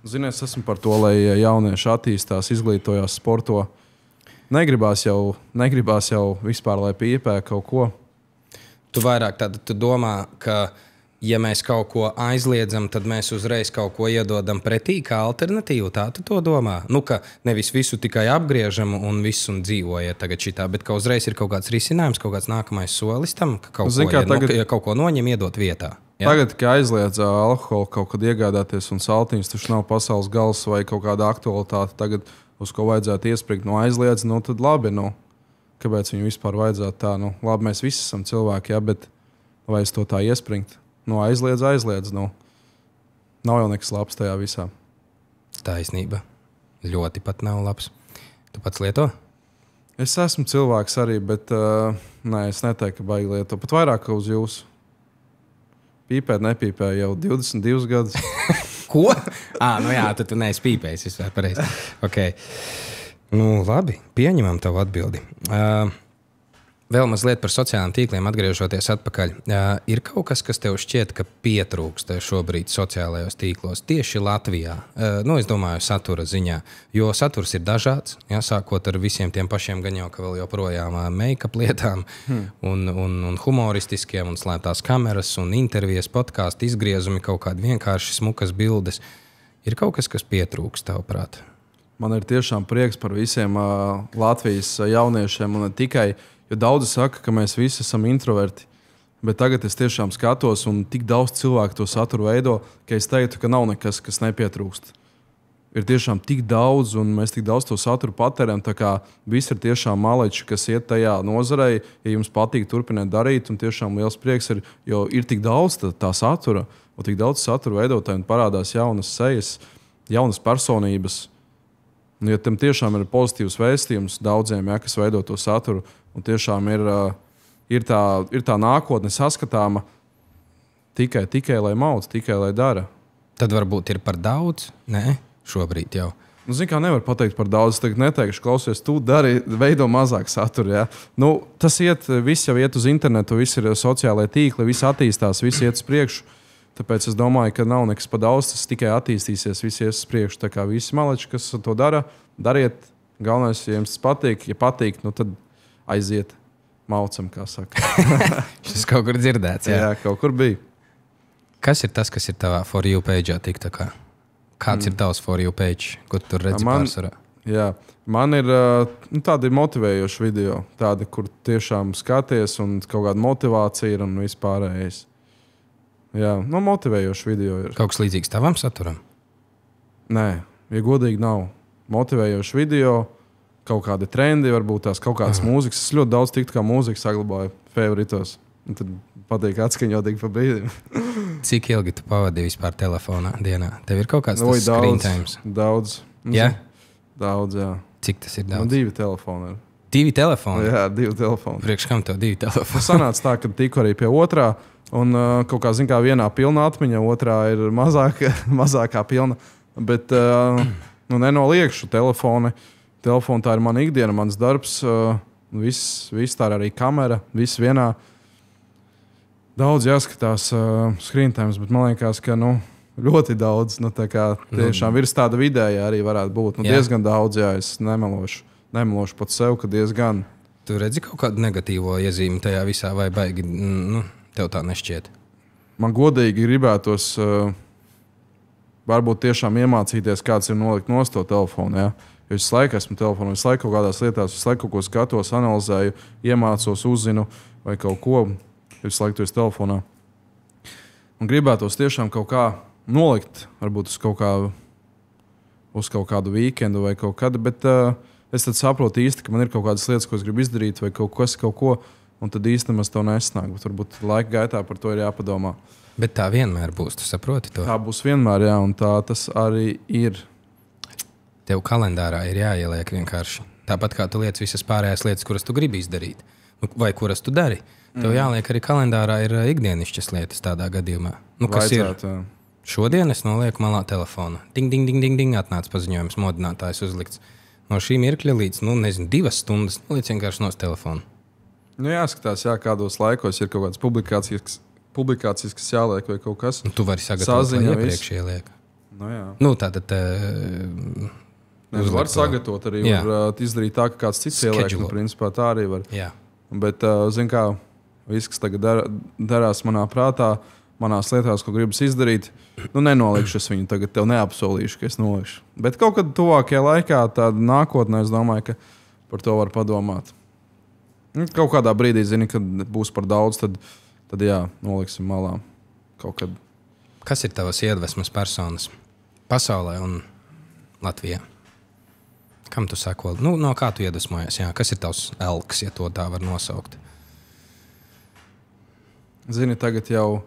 Zini, es esmu par to, lai jaunieši attīstās, izglītojās, sporto. Negribās jau vispār, lai pīpē kaut ko. Tu vairāk tu domā, ka ja mēs kaut ko aizliedzam, tad mēs uzreiz kaut ko iedodam pretī kā alternatīvu. Tā tu to domā? Ka nevis visu tikai apgriežam un visu dzīvojiet tagad šitā, bet ka uzreiz ir kaut kāds risinājums, kaut kāds nākamais solis tam, ka kaut ko noņem, iedot vietā. Ja? Tagad, kad aizliedz alkoholu kaut kad iegādāties un saltiņus, tas nav pasaules gals vai kaut kāda aktualitāte. Tagad, uz ko vajadzētu iesprigt, aizliedz, tad labi. Kāpēc viņu vispār vajadzētu tā? Labi, mēs visi esam cilvēki, bet vai es to tā iespringt? Aizliedz. Nav jau nekas labs tajā visā. Taisnība. Ļoti pat nav labs. Tu pats lieto? Es esmu cilvēks arī, bet es neteiktu, ka baigi lieto. Pat vairāk uz jūsu. Pīpēt nepīpēju jau 22 gadus. Ko? Tad tu neesi pīpējis. Vispār pareizi. Okay. Labi, pieņemam tavu atbildi. Vēl mazliet par sociālajiem tīkliem, atgriežoties atpakaļ. Ir kaut kas, kas tev šķiet, ka pietrūkst šobrīd sociālajos tīklos, tieši Latvijā? Es domāju, satura ziņā. Jo saturs ir dažāds, sākot ar visiem tiem pašiem gan jau, ka vēl joprojām make-up lietām un humoristiskiem un slēptās kameras un intervijas, podkāstu izgriezumi, kaut kādi vienkārši smukas bildes. Ir kaut kas pietrūkst, tavuprāt? Man ir tiešām prieks par visiem Latvijas jauniešiem un ne tikai. Jo daudzi saka, ka mēs visi esam introverti, bet tagad es tiešām skatos un tik daudz cilvēku to saturu veido, ka es teiktu, ka nav nekas, kas nepietrūkst. Ir tiešām tik daudz un mēs tik daudz to saturu patērējam, tā kā visi ir tiešām maleči, kas iet tajā nozarei, ja jums patīk turpināt darīt, un tiešām liels prieks ir, jo ir tik daudz tā satura, un tik daudz satura veidotāji un parādās jaunas sejas, jaunas personības. Un, ja tam tiešām ir pozitīvs vēstījums daudziem, kas veido to saturu, un tiešām ir tā nākotne saskatāma tikai lai mauc, tikai lai dara. Tad varbūt ir par daudz? Nē, šobrīd jau. Zini, kā nevar pateikt par daudz. Es tagad neteikšu, klausies, tu dari, veido mazāk saturu. Ja? Tas viss jau iet uz internetu, viss ir sociālajie tīkli, viss attīstās, viss iet uz priekšu. Tāpēc es domāju, ka nav nekas par daudz, tas tikai attīstīsies, viss ies uz priekšu. Tā kā visi maleči, kas to dara, dariet. Galvenais, ja jums tas patīk, ja patīk, tad aiziet maucam, kā saka. Šis kaut kur dzirdēts, jā? Jā, kaut kur bija. Kas ir tas, kas ir tavā For You page? Kāds ir tavs For You page, ko tu tur redzi pārsvarā? Jā, man ir tādi motivējoši video, tādi, kur tiešām skaties un kaut kāda motivācija ir un vispārējais. Jā, motivējoši video ir. Kaut kas līdzīgs tavam saturam? Nē, ja godīgi nav. motivējoši video, kaut kādi trendi, varbūt tās kaut kādas mūzikas. Es ļoti daudz tiktu kā mūziku saglabāju favoritos. Un tad patīk atskaņot tik pa brīdim. Cik ilgi tu pavadīji vispār telefonā dienā? Tev ir kaut kāds tas screen times? Daudz. Jā? Daudz, jā. Cik tas ir daudz? Man 2 telefoni ir. 2 telefoni? Jā, 2 telefoni. Priekš kam tev 2 telefoni? Sanāca tā, ka tiku arī pie otrā. Un kaut kā, zin kā, vienā pilna atmiņa, otrā ir mazākā pilna. Bet nenoliekšu telefoni. Telefoni tā ir mana ikdiena, mans darbs. Viss tā ir arī kamera, viss vienā. Daudz jāskatās screen times, bet man liekas, ka ļoti daudz. Tiešām virs tāda vidēja arī varētu būt. Diezgan daudz, jā, es nemelošu pat sev, ka diezgan. Tu redzi kaut kādu negatīvo iezīmi tajā visā vai baigi, tev tā nešķiet? Man godīgi gribētos varbūt tiešām iemācīties, kāds ir nolikt nost to telefonu, jā. Jo visu laiku esmu telefonā, visu laiku kaut kādās lietās, visu laiku kaut ko skatos, analizēju, iemācos, uzzinu vai kaut ko. Visu laiku tu esi telefonā. Un gribētos tiešām kaut kā nolikt, varbūt uz kaut kādu weekendu vai kaut kādu, bet es tad saprotu īsti, ka man ir kaut kādas lietas, ko es gribu izdarīt vai kaut ko, un tad īsti maz to nesnāk. Bet varbūt laika gaitā par to ir jāpadomā. Bet tā vienmēr būs, tu saproti to? Tā būs vienmēr, jā, un tā tas arī ir. Tev kalendārā ir jāieliek vienkārši. Tāpat kā tu liec visas pārējās lietas, kuras tu gribi izdarīt, vai kuras tu dari. Tev jāliek arī kalendārā ir ikdienišķas lietas tādā gadījumā. Kas vajadzētu, ir? Šodien es nolieku malā telefonu. Ding, ding, ding, ding, ding, atnāca paziņojums, modinātājs uzlikts. No šī mirkļa līdz, 2 stundas noliec vienkārši no telefona. Jāskatās, kādos laikos ir kaut kādas publikācijas, kas jāliek vai kaut kas. Tu vari sagatavot, vai iepriekš ieliek. Tātad... Var sagatavot arī, var izdarīt tā, ka kāds cits ieliek. Principā tā arī var. Jā. Bet, zin kā, viss, kas tagad darās manā prātā, manās lietās, ko gribas izdarīt, nenolikšu es viņu tagad, tev neapsolīšu, ka es nolikšu. Bet kaut kad tuvākajā laikā, tāda nākotnē, es domāju, ka par to var padomāt. Kaut kādā brīdī, zini, kad būs par daudz, tad jā, noliksim malā kaut kad. Kas ir tavas iedvesmas personas pasaulē un Latvijā? Kam tu seko? No kā tu iedvesmojies? Jā? Kas ir tavs elks, ja to tā var nosaukt? Zini, tagad jau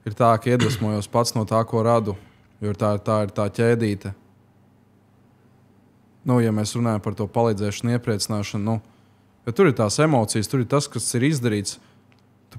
ir tā, ka iedvesmojos pats no tā, ko radu, jo tā ir tā ķēdīte. Ja mēs runājam par to palīdzēšanu, iepriecināšanu, jo tur ir tās emocijas, tur ir tas, kas ir izdarīts.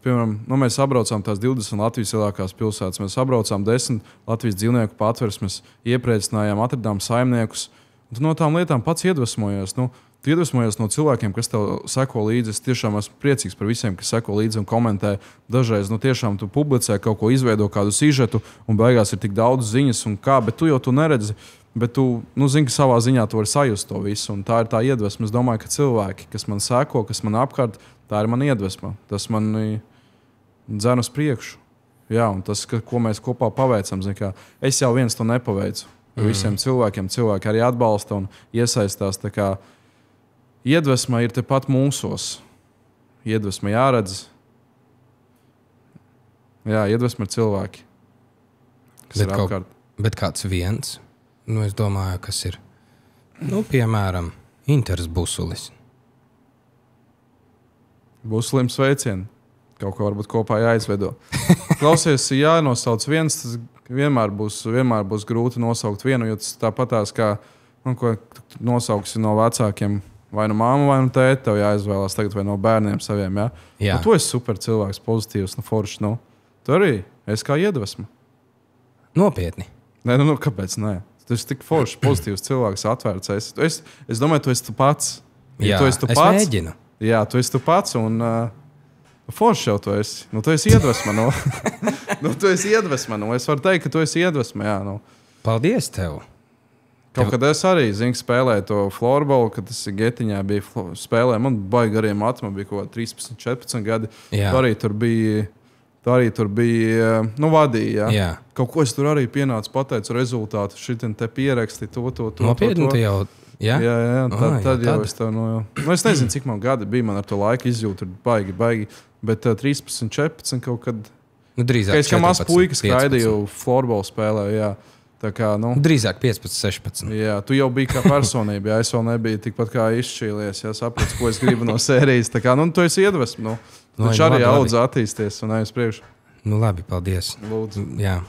Piemēram, mēs apbraucām tās 20 Latvijas lielākās pilsētas, mēs apbraucām 10 Latvijas dzīvnieku patversmes, iepriecinājām, atradām saimniekus. Un tu no tām lietām pats iedvesmojies. Tu iedvesmojies no cilvēkiem, kas tev seko līdzi. Es tiešām esmu priecīgs par visiem, kas seko līdzi un komentē. Dažreiz tiešām tu publicē kaut ko, izveido kādu sižetu, un beigās ir tik daudz ziņas, bet tu jau to neredzi. Bet tu zini, ka savā ziņā tu vari sajust to visu. Un tā ir tā iedvesma. Es domāju, ka cilvēki, kas man seko, kas man apkārt, tā ir mana iedvesma. Tas man dzen uz priekšu. Jā, un tas, ko mēs kopā paveicam, es jau viens to nepaveicu. Visiem cilvēki arī atbalsta un iesaistās. Iedvesma ir tepat mūsos. Iedvesma jāredz. Jā, iedvesma ir cilvēki, kas ir apkārt. Bet kāds viens, es domāju, kas ir, piemēram, Inters Busulis. Busulim sveicieni. Kaut ko varbūt kopā jāizveido. Klausies, jānosauc viens, tas vienmēr būs grūti nosaukt vienu, jo tas tāpatās, kā ko nosauksi no vecākiem, vai no māma, vai no tēta, tev jāizvēlās tagad vai no bērniem saviem. Jā. Tu esi super cilvēks, pozitīvs, foršs. Tu arī esi kā iedvesma. Nopietni. Nē, kāpēc ne? Tu esi tik foršs, pozitīvs cilvēks, atvērts. Es domāju, tu esi tu pats. Jā, tu esi tu es pats. Mēģinu. Jā, tu esi tu pats un... Forši jau tu esi. Tu esi iedvesma. Tu esi iedvesma. Es varu teikt, ka tu esi iedvesma. Jā, Paldies tev. Kaut kad es arī spēlēju to floorballu, kad tas Getiņā bija spēlē. Man baigi gariem mati, man bija kaut kā 13, 14 gadi. Jā. Tu arī tur bija, vadīja. Jā. Kaut ko es tur arī pienācu, pateicu rezultātu. Šitien te pieraksti to. Nopietni tu jau... Jā, tad jau es tev es nezinu, cik man gadi bija, man ar to laiku izjūtu baigi, bet 13, 14 kaut kad... Drīzāk 14, es kā maz puika skraidīju floorballu spēlē, jā. Tā kā, Drīzāk 15, 16. Jā, tu jau biji kā personība, jā, es vēl nebiju tikpat kā izšķīlies, jā, sapratu, ko es gribu no sērijas. Tā kā, tu esi iedvesma, taču arī audz attīsties un ej uz priekšu. Labi, paldies. Lūdzu. Jā.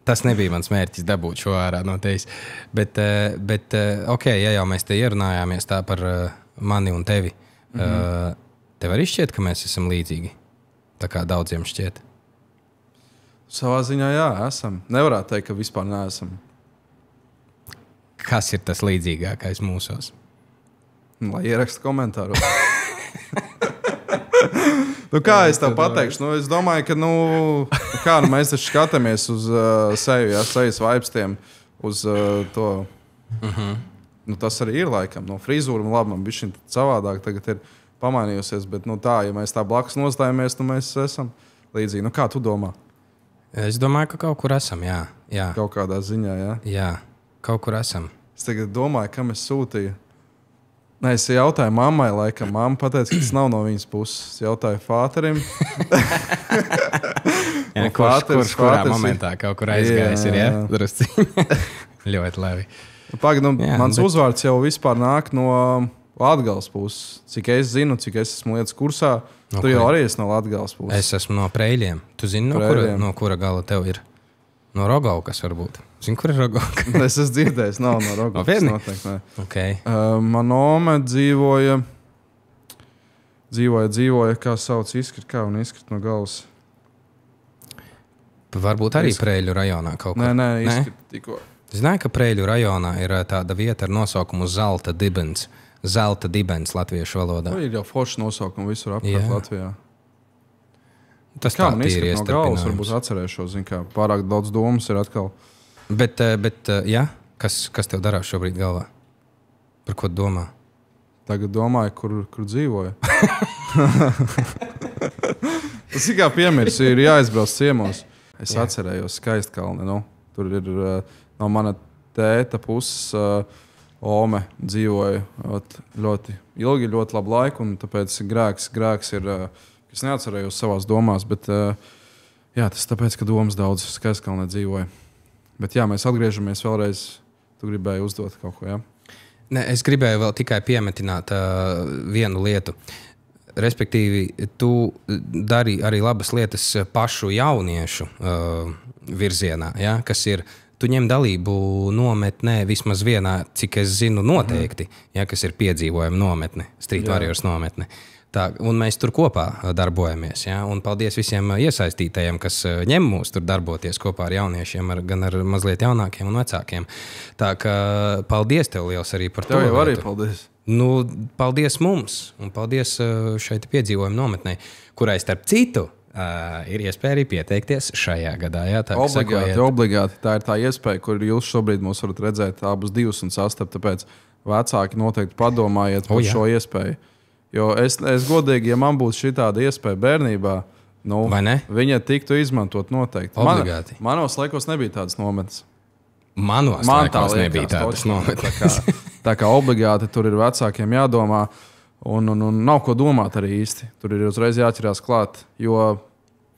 Tas nebija mans mērķis dabūt šo ārā no tevis. Bet ok, ja jau mēs te ierunājāmies tā par mani un tevi, tev arī šķiet, ka mēs esam līdzīgi? Tā kā daudziem šķiet. Savā ziņā, jā, esam. Nevarētu teikt, ka vispār neesam. Kas ir tas līdzīgākais mūsos? Lai ieraksta komentāros. Kā es tev pateikšu? Es domāju, ka mēs taču skatāmies uz seju, sejas vaipstiem, uz to. Tas arī ir laikam. Frizūra labi, man bišķiņ savādāk tagad ir pamainījusies, bet tā, ja mēs tā blakus nostājamies, mēs esam līdzīgi. Kā tu domā? Es domāju, ka kaut kur esam, jā. Kaut kādā ziņā, jā? Jā, kaut kur esam. Es tagad domāju, kam es sūtīju. Nē, es jautāju mammai, laikam. Mamma pateica, ka tas nav no viņas puses. Es jautāju fāterim. Jā, kurš kurā momentā kaut kur aizgājis ir, jā? Drusciņi. Ļoti labi. Mans uzvārds jau vispār nāk no Latgales puses. Cik es zinu, cik es esmu lietas kursā, tu jau arī esi no Latgales puses. Es esmu no Preļiem. Tu zini, no kura gala tev ir? No Rogaukas varbūt. Zini, kur ir Rogauka? Es esmu dzirdējis, nav no Rogaukas. Noteikti, ne. Okay. Man ome dzīvoja, kā sauc, izkrit no galvas. Varbūt arī Preļu rajonā kaut kur. Nē, izkrit tikko. Zināju, ka Preļu rajonā ir tāda vieta ar nosaukumu Zelta dibens. Zelta dibens latviešu valodā. Ir jau forši nosaukumi visur apkārt Latvijā. Tas kā tā man ir no galvas, varbūt atcerēšos, kā pārāk daudz domas ir atkal. Bet jā, kas tev darās šobrīd galvā? Par ko domā? Tagad domāju, kur dzīvoju. Tas ir kā piemirs, ir jāizbrauc ciemos. Es atcerējos Skaistkalni. Tur ir no mana tēta puses ome dzīvoja ļoti ilgi, ļoti labu laiku, un tāpēc grēks ir, es neatcerējos savās domās, bet tas tāpēc, ka domas daudz Skaistkalnē dzīvoja. Bet jā, mēs atgriežamies vēlreiz, tu gribēji uzdot kaut ko, jā? Ne, es gribēju vēl tikai piemetināt vienu lietu. Respektīvi, tu dari arī labas lietas pašu jauniešu virzienā, ja? Kas ir, tu ņem dalību nometnē vismaz vienā, cik es zinu noteikti, ja? Kas ir piedzīvojuma nometne, Street Warriors nometne. Tā, un mēs tur kopā darbojamies. Ja? Un paldies visiem iesaistītajiem, kas ņem mūs tur darboties kopā ar jauniešiem, gan ar mazliet jaunākiem un vecākiem. Tā kā paldies tev liels arī par to. Tev jau arī paldies. Paldies mums un paldies šeit piedzīvojuma nometnē, kurai starp citu ir iespēja arī pieteikties šajā gadā. Jā, tā, obligāti. Tā ir tā iespēja, kur jūs šobrīd mūs varat redzēt abus divus un sastapt. Tāpēc vecāki noteikti padomājiet par šo iespēju. Jo es godīgi, ja man būtu šī tāda iespēja bērnībā, viņa tiktu izmantot noteikti. Obligāti. Manos laikos nebija tādas nometnes. Manos laikos nebija tādas nometnes. Tā kā obligāti tur ir vecākiem jādomā, un nav ko domāt arī īsti. Tur ir uzreiz jāķerās klāt, jo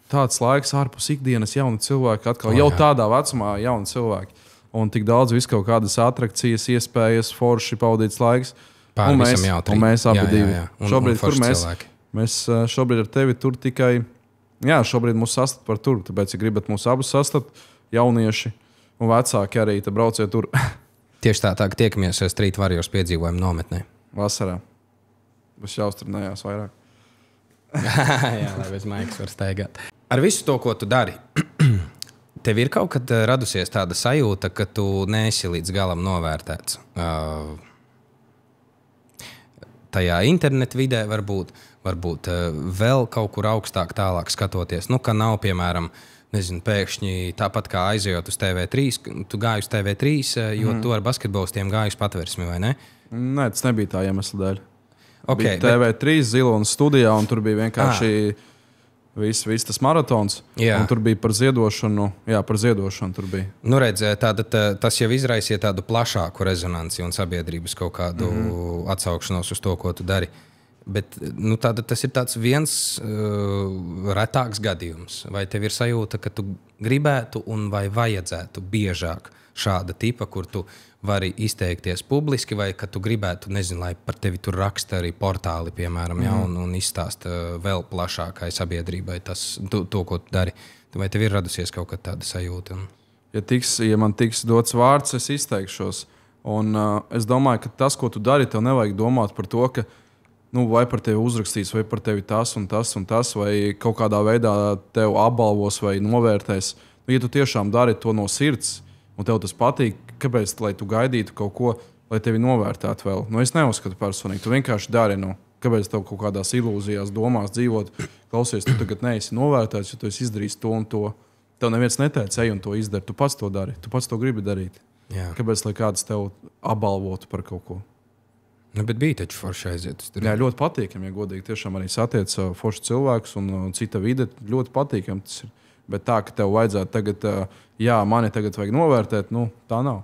tāds laiks ārpus ikdienas jauni cilvēki, atkal jau tādā vecumā jauni cilvēki. Un tik daudz visu kaut kādas atrakcijas, iespējas, forši paudīts laiks. Un mēs abi divi. Šobrīd, kur mēs šobrīd ar tevi tur tikai, šobrīd mūs sastapt par tur, tāpēc, ja gribat mūs abus sastapt, jaunieši un vecāki arī, tad brauciet tur. Tieši tā, ka tiekamies Street Warriors piedzīvojuma nometnē. Vasarā. Būs jāuzturnējās vairāk. Jā, lai bez maigas var staigāt. Ar visu to, ko tu dari, tev ir kaut kad radusies tāda sajūta, ka tu neesi līdz galam novērtēts. Tajā internetu vidē varbūt vēl kaut kur augstāk tālāk skatoties. Ka nav, piemēram, pēkšņi tāpat kā aizejot uz TV3, tu gāji uz TV3, jo tu ar basketbolistiem gāji uz Patversmi, vai ne? Nē, tas nebija tā iemesla dēļ. Bija TV3 Zilonas studijā, un tur bija vienkārši viss tas maratons. Un tur bija par ziedošanu. Jā, par ziedošanu tur bija. Redz, tas jau izraisīja tādu plašāku rezonanci un sabiedrības kaut kādu atsaukšanos uz to, ko tu dari. Bet tas ir tāds viens retāks gadījums. Vai tev ir sajūta, ka tu gribētu un vai vajadzētu biežāk šāda tipa, kur tu vari izteikties publiski, vai ka tu gribētu, nezinu, lai par tevi tur raksta arī portāli, piemēram, un izstāsta vēl plašākai sabiedrībai to, ko tu dari. Vai tev ir radusies kaut kāda tāda sajūta? Ja man tiks dots vārds, es izteikšos. Un es domāju, ka tas, ko tu dari, tev nevajag domāt par to, ka vai par tevi uzrakstīs, vai par tevi tas un tas un tas, vai kaut kādā veidā tev apbalvos vai novērtēs. Ja tu tiešām dari to no sirds, un tev tas patīk, kāpēc, lai tu gaidītu kaut ko, lai tevi novērtētu vēl? Es neuzskatu personīgi. Tu vienkārši dari, kāpēc tev kaut kādās ilūzijās, domās dzīvot. Klausies, tu tagad neesi novērtēts, jo tu esi izdarījis to un to. Tev neviens neteica, ej un to izdari. Tu pats to dari. Tu pats to gribi darīt. Jā. Kāpēc, lai kāds tev apbalvotu par kaut ko? Bet bija taču forši aiziet. Jā, ļoti patīkami, ja godīgi. Tiešām arī satiec forši cilvēkus un cita vide. Ļoti patīkami tas ir. Bet tā, ka tev vajadzētu tagad, mani tagad vajag novērtēt, tā nav.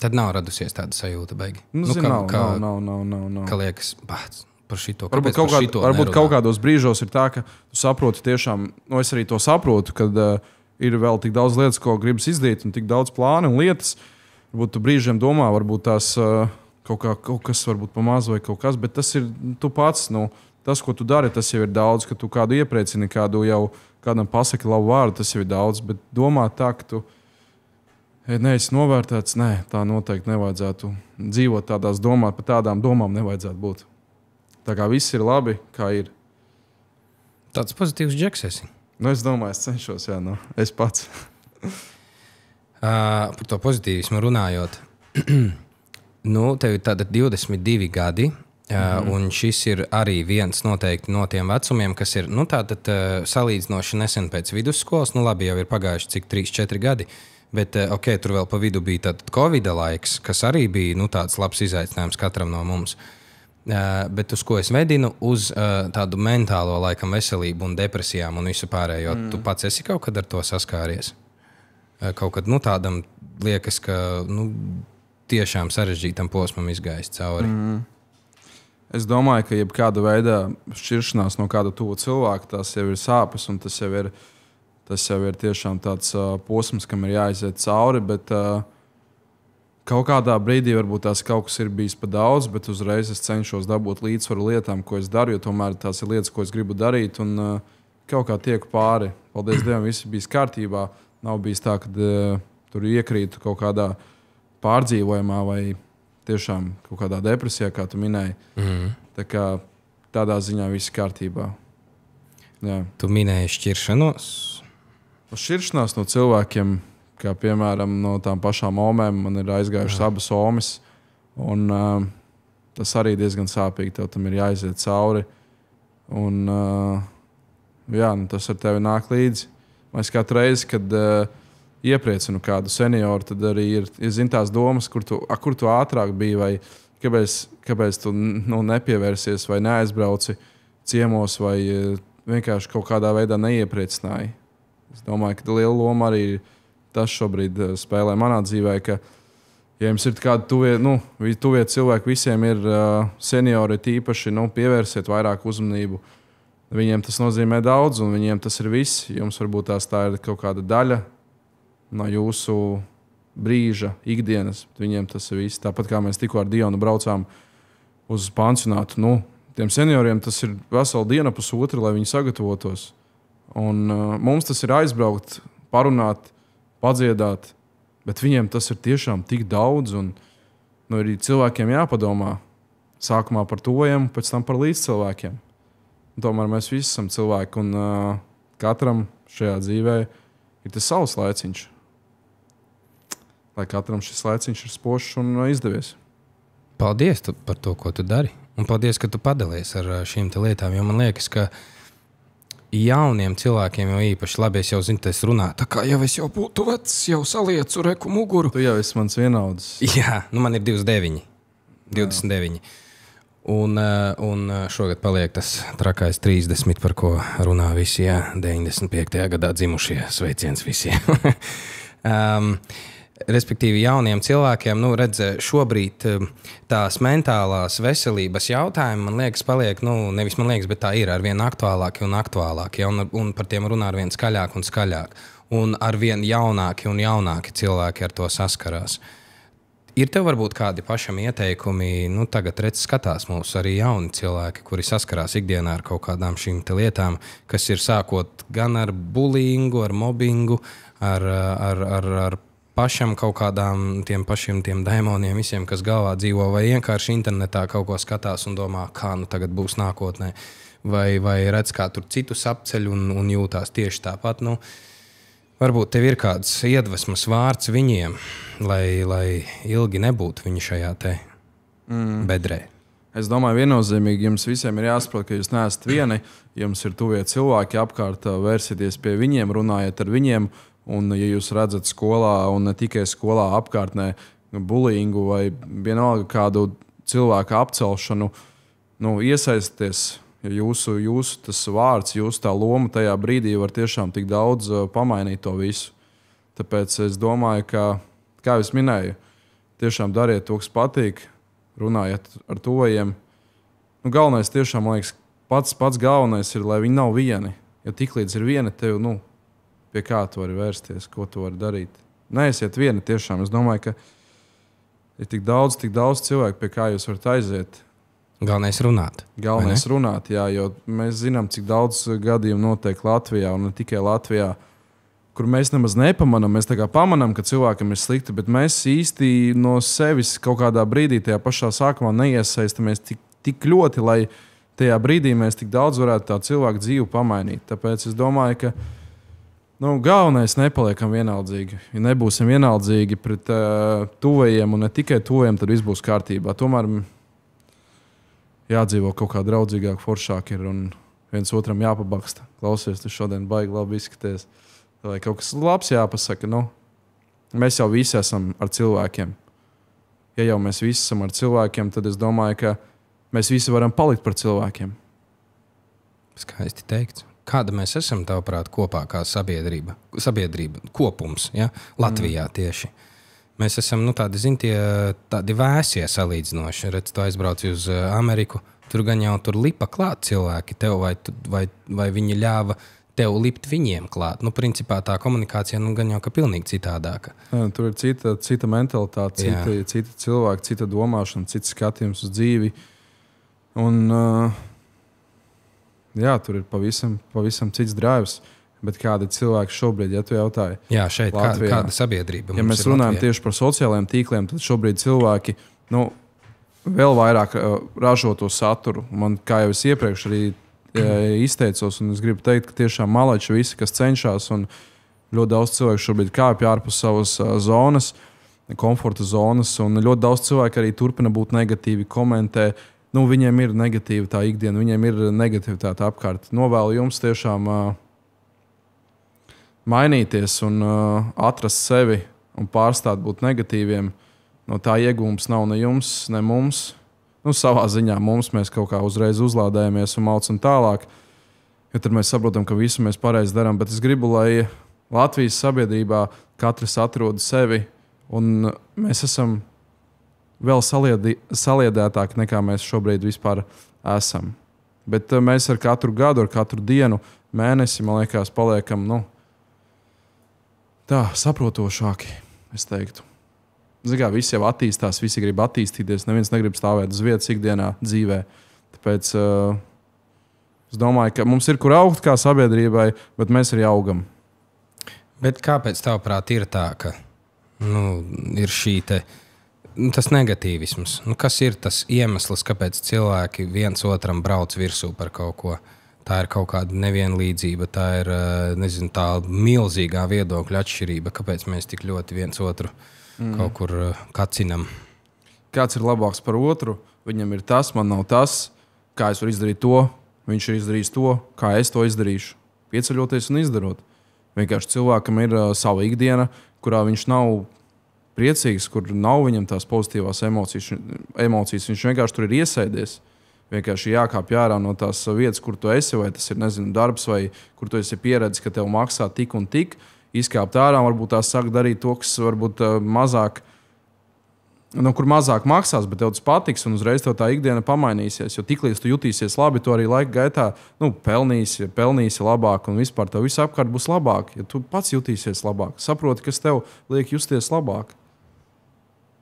Tad nav radusies tāda sajūta, beigi. Nav. Kā liekas, par šito. Varbūt kaut kādos brīžos ir tā, ka tu saproti tiešām, es arī to saprotu, kad ir vēl tik daudz lietas, ko gribas izdarīt, un tik daudz plānu un lietas. Varbūt tu brīžiem domā, varbūt tās kaut kas varbūt pa maz vai kaut kas, bet tas ir tu pats, tas, ko tu dari, tas jau ir daudz, ka tu kādu iepriecini, kādam pasaki labu vārdu, tas jau ir daudz, bet domāt tā, ka tu neesi novērtēts, tā noteikti nevajadzētu dzīvot tādās domās, par tādām domām nevajadzētu būt. Tā kā viss ir labi, kā ir. Tāds pozitīvs džeks esi. Es domāju, es cenšos, es pats. Par to pozitīvismu runājot. Tev ir tāda 22 gadi, un šis ir arī viens noteikti no tiem vecumiem, kas ir salīdzinoši nesen pēc vidusskolas. Labi, jau ir pagājuši cik 3-4 gadi, bet tur vēl pa vidu bija Covid laiks, kas arī bija tāds labs izaicinājums katram no mums. Bet uz ko es vedinu? Uz tādu mentālo laikam veselību un depresijām un visu pārējo. Tu pats esi kaut kad ar to saskāries? Kaut kad tādam liekas, ka tiešām sarežģītam posmam izgājis cauri. Es domāju, ka jebkāda veida šķiršanās no kāda tuva cilvēka, tas jau ir sāpes, un tas jau ir tiešām tāds posms, kam ir jāiziet cauri, bet kaut kādā brīdī varbūt tās kaut kas ir bijis pa daudz, bet uzreiz es cenšos dabūt līdzsvaru lietām, ko es daru, jo tomēr tās ir lietas, ko es gribu darīt, un kaut kā tieku pāri. Paldies Dievam, viss bijis kārtībā. Nav bijis tā, ka tur iekrītu kaut kādā pārdzīvojumā vai tiešām kaut kādā depresijā, kā tu minēji. Tā kā tādā ziņā viss kārtībā. Jā. Tu minēji šķiršanos? Šķiršanās no cilvēkiem, kā piemēram no tām pašām omēm, man ir aizgājušas abas omes. Un tas arī diezgan sāpīgi, tev tam ir jāiziet cauri. Un tas ar tevi nāk līdzi. Es katru reizi, kad iepriecinu kādu senioru, tad arī ir tās domas, kur tu ātrāk biji, vai kāpēc tu nepievērsies vai neaizbrauci ciemos, vai vienkārši kaut kādā veidā neiepriecināji. Es domāju, ka liela loma arī tas šobrīd spēlē manā dzīvē, ka, ja jums ir kādi tuvie cilvēki, visiem ir seniori tīpaši, pievērsiet vairāk uzmanību. Viņiem tas nozīmē daudz, un viņiem tas ir viss. Jums varbūt tā ir kaut kāda daļa no jūsu brīža, ikdienas. Viņiem tas ir viss. Tāpat kā mēs tikko ar Dionu braucām uz pansionātu. Tiem senioriem tas ir vesela diena, pusotra, lai viņi sagatavotos. Un mums tas ir aizbraukt, parunāt, padziedāt, bet viņiem tas ir tiešām tik daudz. Un, arī cilvēkiem jāpadomā sākumā par tojiem, pēc tam par līdzcilvēkiem. Tomēr mēs visi esam cilvēki, un katram šajā dzīvē ir tas savs laiciņš. Lai katram šis laiciņš ir spožs un izdevies. Paldies par to, ko tu dari. Un paldies, ka tu padalies ar šīm lietām. Jo man liekas, ka jauniem cilvēkiem jau īpaši labi, es jau zinu, es runāju. Tā kā jau es jau būtu vecs, jau saliecu reku muguru. Tu jau esi mans vienaudzis. Jā, man ir 29. Un šogad paliek tas trakais 30, par ko runā visi 95. gadā dzimušie. Sveiciens visiem. Respektīvi, jauniem cilvēkiem, redz, šobrīd tās mentālās veselības jautājumi, man liekas, paliek, nevis man liekas, bet tā ir arvien aktuālāki un aktuālāki, un par tiem runā arvien skaļāk un skaļāk. un arvien jaunāki un jaunāki cilvēki ar to saskarās. Ir tev varbūt kādi pašam ieteikumi, tagad skatās mūs arī jauni cilvēki, kuri saskarās ikdienā ar kaut kādām šīm lietām, kas ir sākot gan ar bullyingu, ar mobbingu, ar pašam kaut kādām tiem pašiem tiem daimoniem, visiem, kas galvā dzīvo, vai vienkārši internetā kaut ko skatās un domā, kā tagad būs nākotnē, vai redz, kā tur citus apceļ un jūtās tieši tāpat. Varbūt tev ir kāds iedvesmas vārds viņiem, lai ilgi nebūtu viņi šajā te bedrē. Es domāju, viennozīmīgi jums visiem ir jāsaprot, ka jūs neesat vieni. Jums ir tuvie cilvēki apkārt, vērsieties pie viņiem, runājiet ar viņiem. Un, ja jūs redzat skolā, un ne tikai skolā, apkārtnē, bullyingu vai vienalga kādu cilvēku apcelšanu, iesaistieties. Ja jūsu tas vārds, jūsu tā loma tajā brīdī var tiešām tik daudz pamainīt to visu. Tāpēc es domāju, ka, kā jau minēju, tiešām dariet to, kas patīk, runājiet ar tuvajiem. Galvenais tiešām, man liekas, pats galvenais ir, lai viņi nav vieni. Ja tiklīdz ir vieni, tev, pie kā tu vari vērsties, ko tu vari darīt. Neesiet vieni tiešām. Es domāju, ka ir tik daudz cilvēku, pie kā jūs varat aiziet. Galvenais runāt. Galvenais runāt, jā, jo mēs zinām, cik daudz gadījumu notiek Latvijā, un ne tikai Latvijā, kur mēs nemaz nepamanām. Mēs tā kā pamanām, ka cilvēkam ir slikti, bet mēs īsti no sevis kaut kādā brīdī tajā pašā sākumā neiesaistamies tik ļoti, lai tajā brīdī mēs tik daudz varētu tā cilvēku dzīvi pamainīt. Tāpēc es domāju, ka galvenais nepaliekam vienaldzīgi. Ja nebūsim vienaldzīgi pret tuvajiem un ne tikai tuvajiem, tad viss būs kārtībā. Tomēr jādzīvo kaut kā draudzīgāk, foršāk ir un viens otram jāpabaksta. Klausies, tu šodien baigi labi izskaties. Vai kaut kas labs jāpasaka. Mēs jau visi esam ar cilvēkiem. Ja jau mēs visi esam ar cilvēkiem, tad es domāju, ka mēs visi varam palikt par cilvēkiem. Skaisti teikts. Kāda mēs esam, tavuprāt, kopā kā sabiedrība kopums, ja? Latvijā tieši. Mēs esam tādi vēsie salīdzinoši. Redz, tu aizbrauci uz Ameriku, tur gan jau tur lipa klāt cilvēki tev, vai viņi ļāva tev lipt viņiem klāt. Principā tā komunikācija gan jau ka pilnīgi citādāka. Tur ir cita mentalitāte, cita cilvēka, cita domāšana, cits skatījums uz dzīvi. Un, tur ir pavisam cits drives. Bet kāda ir cilvēka šobrīd, ja tu jautāji? Jā, šeit kāda sabiedrība? Ja mēs runājam tieši par sociālajiem tīkliem, tad šobrīd cilvēki vēl vairāk ražo to saturu. Man, kā jau es iepriekš arī izteicos, un es gribu teikt, ka tiešām maleči visi, kas cenšas, un ļoti daudz cilvēku šobrīd kāpj ārpus savas zonas, komforta zonas, un ļoti daudz cilvēku arī turpina būt negatīvi, komentē. Viņiem ir negatīva tā ikdiena, viņiem ir negativitāte apkārt. Novēlu jums tiešām mainīties un atrast sevi un pārstāt būt negatīviem. No tā iegūms nav ne jums, ne mums. Savā ziņā mēs kaut kā uzreiz uzlādējamies un maucam tālāk. Jo tad mēs saprotam, ka visu mēs pareizi darām. Bet es gribu, lai Latvijas sabiedrībā katrs atrod sevi un mēs esam vēl saliedētāki nekā mēs šobrīd vispār esam. Bet mēs ar katru gadu, ar katru dienu, mēnesi, man liekas, paliekam, tā saprotošāki, es teiktu. Zigā, visi jau attīstās, visi grib attīstīties, neviens negrib stāvēt uz vietas ikdienā dzīvē. Tāpēc es domāju, ka mums ir kur augt kā sabiedrībai, bet mēs arī augam. Bet kāpēc tavuprāt ir tā, ka ir tas negatīvisms? Kas ir tas iemesls, kāpēc cilvēki viens otram brauc virsū par kaut ko? Tā ir kaut kāda nevienlīdzība, tā ir tā milzīgā viedokļa atšķirība, kāpēc mēs tik ļoti viens otru kaut kur kacinam. Kāds ir labāks par otru? Viņam ir tas, man nav tas. Kā es varu izdarīt to? Viņš ir izdarījis to, kā es to izdarīšu. Pieceļoties un izdarot. Vienkārši cilvēkam ir sava ikdiena, kurā viņš nav priecīgs, kur nav viņam tās pozitīvās emocijas. Viņš vienkārši tur ir iesēdies. Vienkārši jākāpj ārā no tās vietas, kur tu esi, vai tas ir darbs, vai kur tu esi pieredzis, ka tev maksā tik un tik. Izkāpt ārā, varbūt tā sāk darīt to, kas varbūt mazāk kur mazāk maksās, bet tev tas patiks, un uzreiz tev tā ikdiena pamainīsies. Jo tiklīdz tu jutīsies labi, tu arī laika gaitā pelnīsi labāk, un vispār tev viss apkārt būs labāk. Ja tu pats jutīsies labāk, saproti, kas tev liek justies labāk.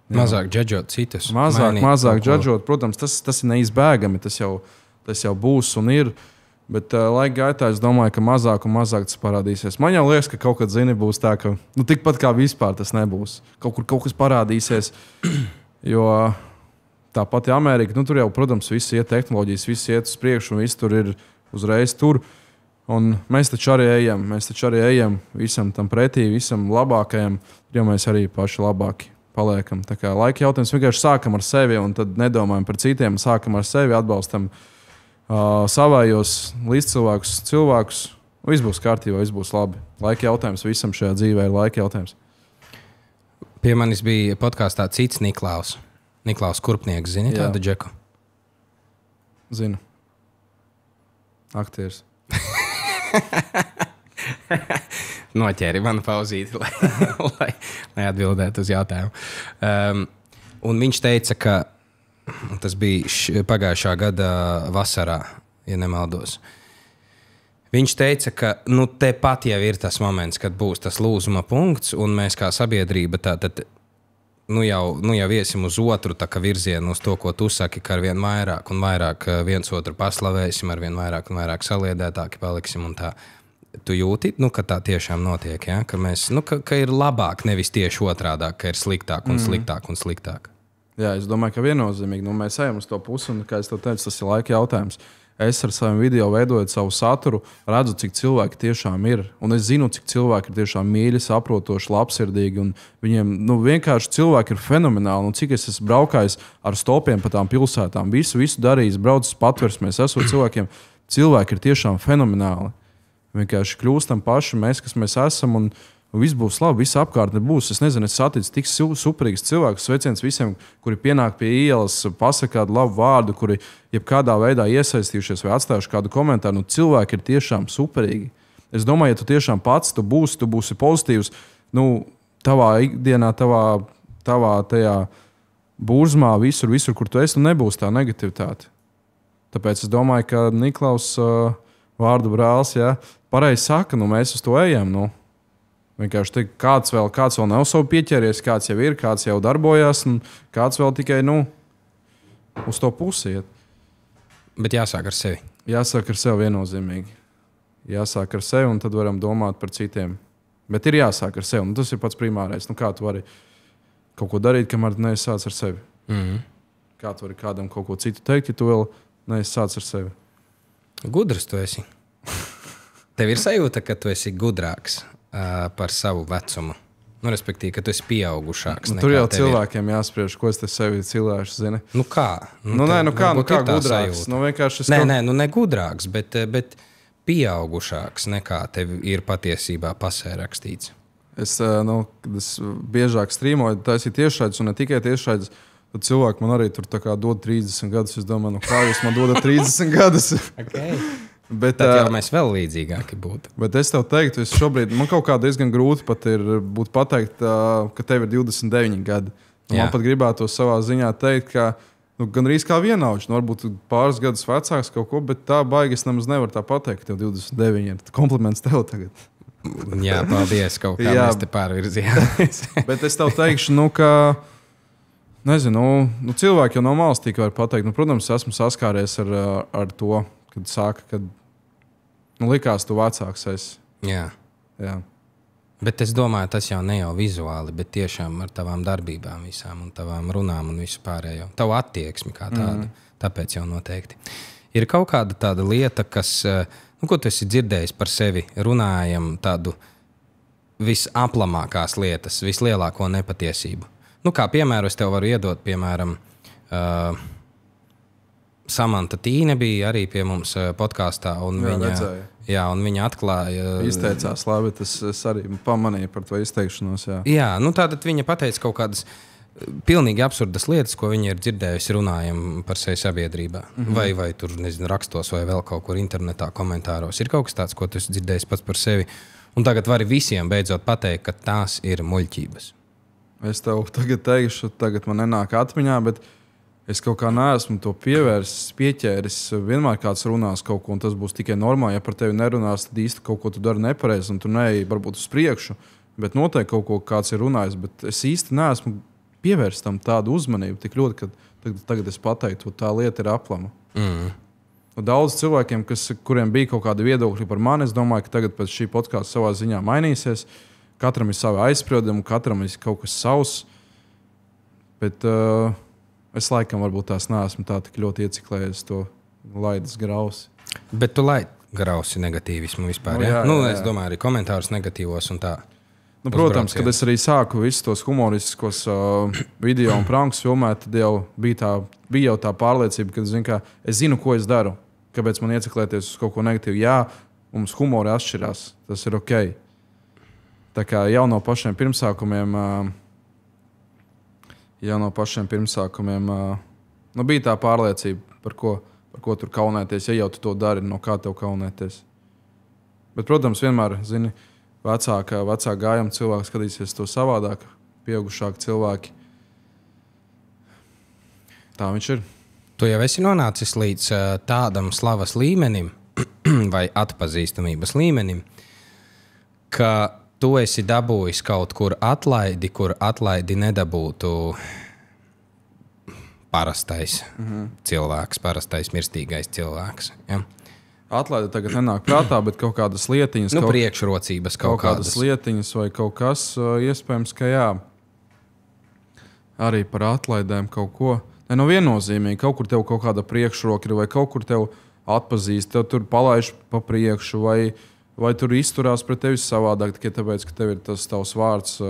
Mazāk džadžot citus. Mazāk džadžot, protams, tas ir neizbēgami, tas jau būs un ir. Bet laika gaitā es domāju, ka mazāk un mazāk tas parādīsies. Man jau liekas, ka kaut kad būs tā, ka tikpat kā vispār tas nebūs. Kaut kas parādīsies. Jo tāpat Amerika, tur jau, protams, viss iet tehnoloģijas, viss iet uz priekšu un viss tur ir uzreiz tur. Un mēs taču arī ejam visam tam pretī, visam labākajam, jo mēs arī paši labāki paliekam. Tā kā laika jautājums vienkārši sākam ar sevi un tad nedomājam par citiem, sākam ar sevi, atbalstam savējos līdzcilvēkus, viss būs kārtībā, viss būs labi. Laika jautājums visam šajā dzīvē ir laika jautājums. Pie manis bija podkāstā cits Niklaus. Niklaus Kurpnieks, zini tādu džeku? Zinu. Aktieris. Noķēri manu pauzīti, lai atbildētu uz jautājumu. Un viņš teica, ka tas bija pagājušā gada vasarā, ja nemaldos. Viņš teica, ka tepat jau ir tas moments, kad būs tas lūzuma punkts, un mēs kā sabiedrība tātad jau iesim uz otru virzienu, uz to, ko tu saki, ka ar vien vairāk un vairāk viens otru paslavēsim, ar vien vairāk un vairāk saliedētāki paliksim un tā. Tu jūti, ka tā tiešām notiek, ja? Ka mēs, ka ir labāk, nevis tieši otrādāk, ka ir sliktāk un sliktāk un sliktāk. Jā, es domāju, ka viennozīmīgi mēs ejam uz to pusi, un, kā es tev teicu, tas ir laika jautājums. Es ar saviem video veidojot savu saturu, redzu, cik cilvēki tiešām ir. Un es zinu, cik cilvēki ir tiešām mīļi, saprotoši, labsirdīgi. Viņiem vienkārši cilvēki ir fenomenāli. Un cik es esmu braukājis ar stopiem pa tām pilsētām, visu darījis, braucis patversmēs, esot cilvēkiem. Cilvēki ir tiešām fenomenāli. Vienkārši kļūstam paši mēs, kas mēs esam. Un viss būs labi, viss apkārtnē būs. Es nezinu, es saticu tik superīgus cilvēkus, sveiciens visiem, kuri pienāk pie ielas, pasaka kādu labu vārdu, kuri jebkādā veidā iesaistījušies vai atstājuši kādu komentāru. Cilvēki ir tiešām superīgi. Es domāju, ja tu tiešām pats tu būsi pozitīvs, tavā ikdienā, tavā tajā burzmā, visur, kur tu esi, nebūs tā negativitāte. Tāpēc es domāju, ka Niklaus vārdu brālis, pareizi saka, mēs uz to ejam. Vienkārši teikt, kāds vēl nav savu pieķēries, kāds jau ir, kāds jau darbojās, un kāds vēl tikai uz to pusi iet. Bet jāsāk ar sevi. Jāsāk ar sevi viennozīmīgi. Jāsāk ar sevi, un tad varam domāt par citiem. Bet ir jāsāk ar sevi, un tas ir pats primārais. Kā tu vari kaut ko darīt, kamēr tu neesi sācis ar sevi? Kā tu vari kādam kaut ko citu teikt, ja tu vēl neesi sācis ar sevi? Gudrs tu esi. Tev ir sajūta, ka tu esi gudrāks par savu vecumu. Respektīvi, ka tu esi pieaugušāks. Tur jau cilvēkiem jāspriež, ko es te sevi cilāšu, zini. Kā? Kā gudrāks? Ne gudrāks, bet pieaugušāks nekā tev ir patiesībā pasē rakstīts. Es biežāk strīmoju, tas ir tiešraides, un ne tikai tiešraides. Tad cilvēki man arī tur dod 30 gadus. Es domāju, kā jūs man dodat 30 gadus? Okay. Bet tad jau mēs vēl līdzīgāki būtu. Bet es tev teiktu, šobrīd man kaut kā diezgan grūti pat ir būt pateikt, ka tev ir 29 gadi. Man pat gribētu savā ziņā teikt, ka gan arī kā vienaudži, varbūt pāris gadus vecāks kaut ko, bet tā baigi es nemaz nevaru tā pateikt, ka tev 29 ir. Kompliments tev tagad. Jā, paldies, kaut kā mēs te pārvirzījāmies. Bet es tev teikšu, ka nezinu, cilvēki jau no malas tikai var pateikt. Protams, esmu saskāries ar to, kad sāka, kad likās, tu vecāks esi. Jā. Jā. Bet es domāju, tas jau ne jau vizuāli, bet tiešām ar tavām darbībām visām un tavām runām un visu pārējo. Tavu attieksmi kā tādu. Tāpēc jau noteikti. Ir kaut kāda tāda lieta, kas, ko tu esi dzirdējis par sevi, runājam tādu visaplamākās lietas, vislielāko nepatiesību. Kā piemēru es tev varu iedot, piemēram, Samanta Tīne bija arī pie mums podkāstā, un viņa atklāja. Izteicās labi, es arī pamanīju par to izteikšanos. Jā, tātad viņa pateica kaut kādas pilnīgi absurdas lietas, ko viņa ir dzirdējusi runājam par sevi sabiedrībā. Vai tur, nezinu, rakstos vai vēl kaut kur internetā komentāros. Ir kaut kas tāds, ko tu esi dzirdējis pats par sevi, un tagad vari visiem beidzot pateikt, ka tās ir muļķības. Es tev tagad teikšu, tagad man nenāk atmiņā, bet es kaut kā neesmu to pievērsis, pieķēris. Vienmēr kāds runās kaut ko, un tas būs tikai normāli. Ja par tevi nerunās, tad īsti kaut ko tu dari nepareizi, un tu neej varbūt uz priekšu. Bet noteikti kaut ko kāds ir runājis. Bet es īsti neesmu pievērsis tam tādu uzmanību tik ļoti, ka tagad es pateiktu, tā lieta ir aplama. Daudz cilvēkiem, kuriem bija kaut kādi viedokļi par mani, es domāju, ka tagad pēc šī podkāsta savā ziņā mainīsies. Katram ir savi aizspriedumi, katram ir kaut kas savs. Bet es laikam varbūt tās neesmu tā tik ļoti ieciklējies to laidas grausi. Bet tu laidi grausi negatīvismu vispār, ja? Es domāju, arī komentārus negatīvos un tā. Protams, kad es arī sāku visus tos humoristiskos video un prankus filmēt, tad jau bija tā pārliecība, ka es zinu, ko es daru. Kāpēc man ieciklēties uz kaut ko negatīvu? Jā, mums humori atšķirās. Tas ir ok. Tā kā jau no pašiem pirmsākumiem bija tā pārliecība, par ko tur kaunēties. Ja jau tu to dari, no kā tev kaunēties. Bet, protams, vienmēr, zini, vecāk gājuma cilvēki skatīsies to savādāk, pieaugušāki cilvēki. Tā viņš ir. Tu jau esi nonācis līdz tādam slavas līmenim vai atpazīstamības līmenim, ka tu esi dabūjis kaut kur atlaidi, kur atlaidi nedabūtu parastais cilvēks, parastais mirstīgais cilvēks. Ja? Atlaide tagad nenāk prātā, bet kaut kādas lietiņas. Priekšrocības kaut kādas lietiņas vai kaut kas, iespējams, ka jā. Arī par atlaidēm kaut ko. Viennozīmīgi, kaut kur tev kaut kāda priekšroka ir, vai kaut kur tev atpazīst, tev tur palaiž pa priekšu, vai tur izturās pret tevi savādāk, tikai tāpēc, ka tev ir tas tavs vārds,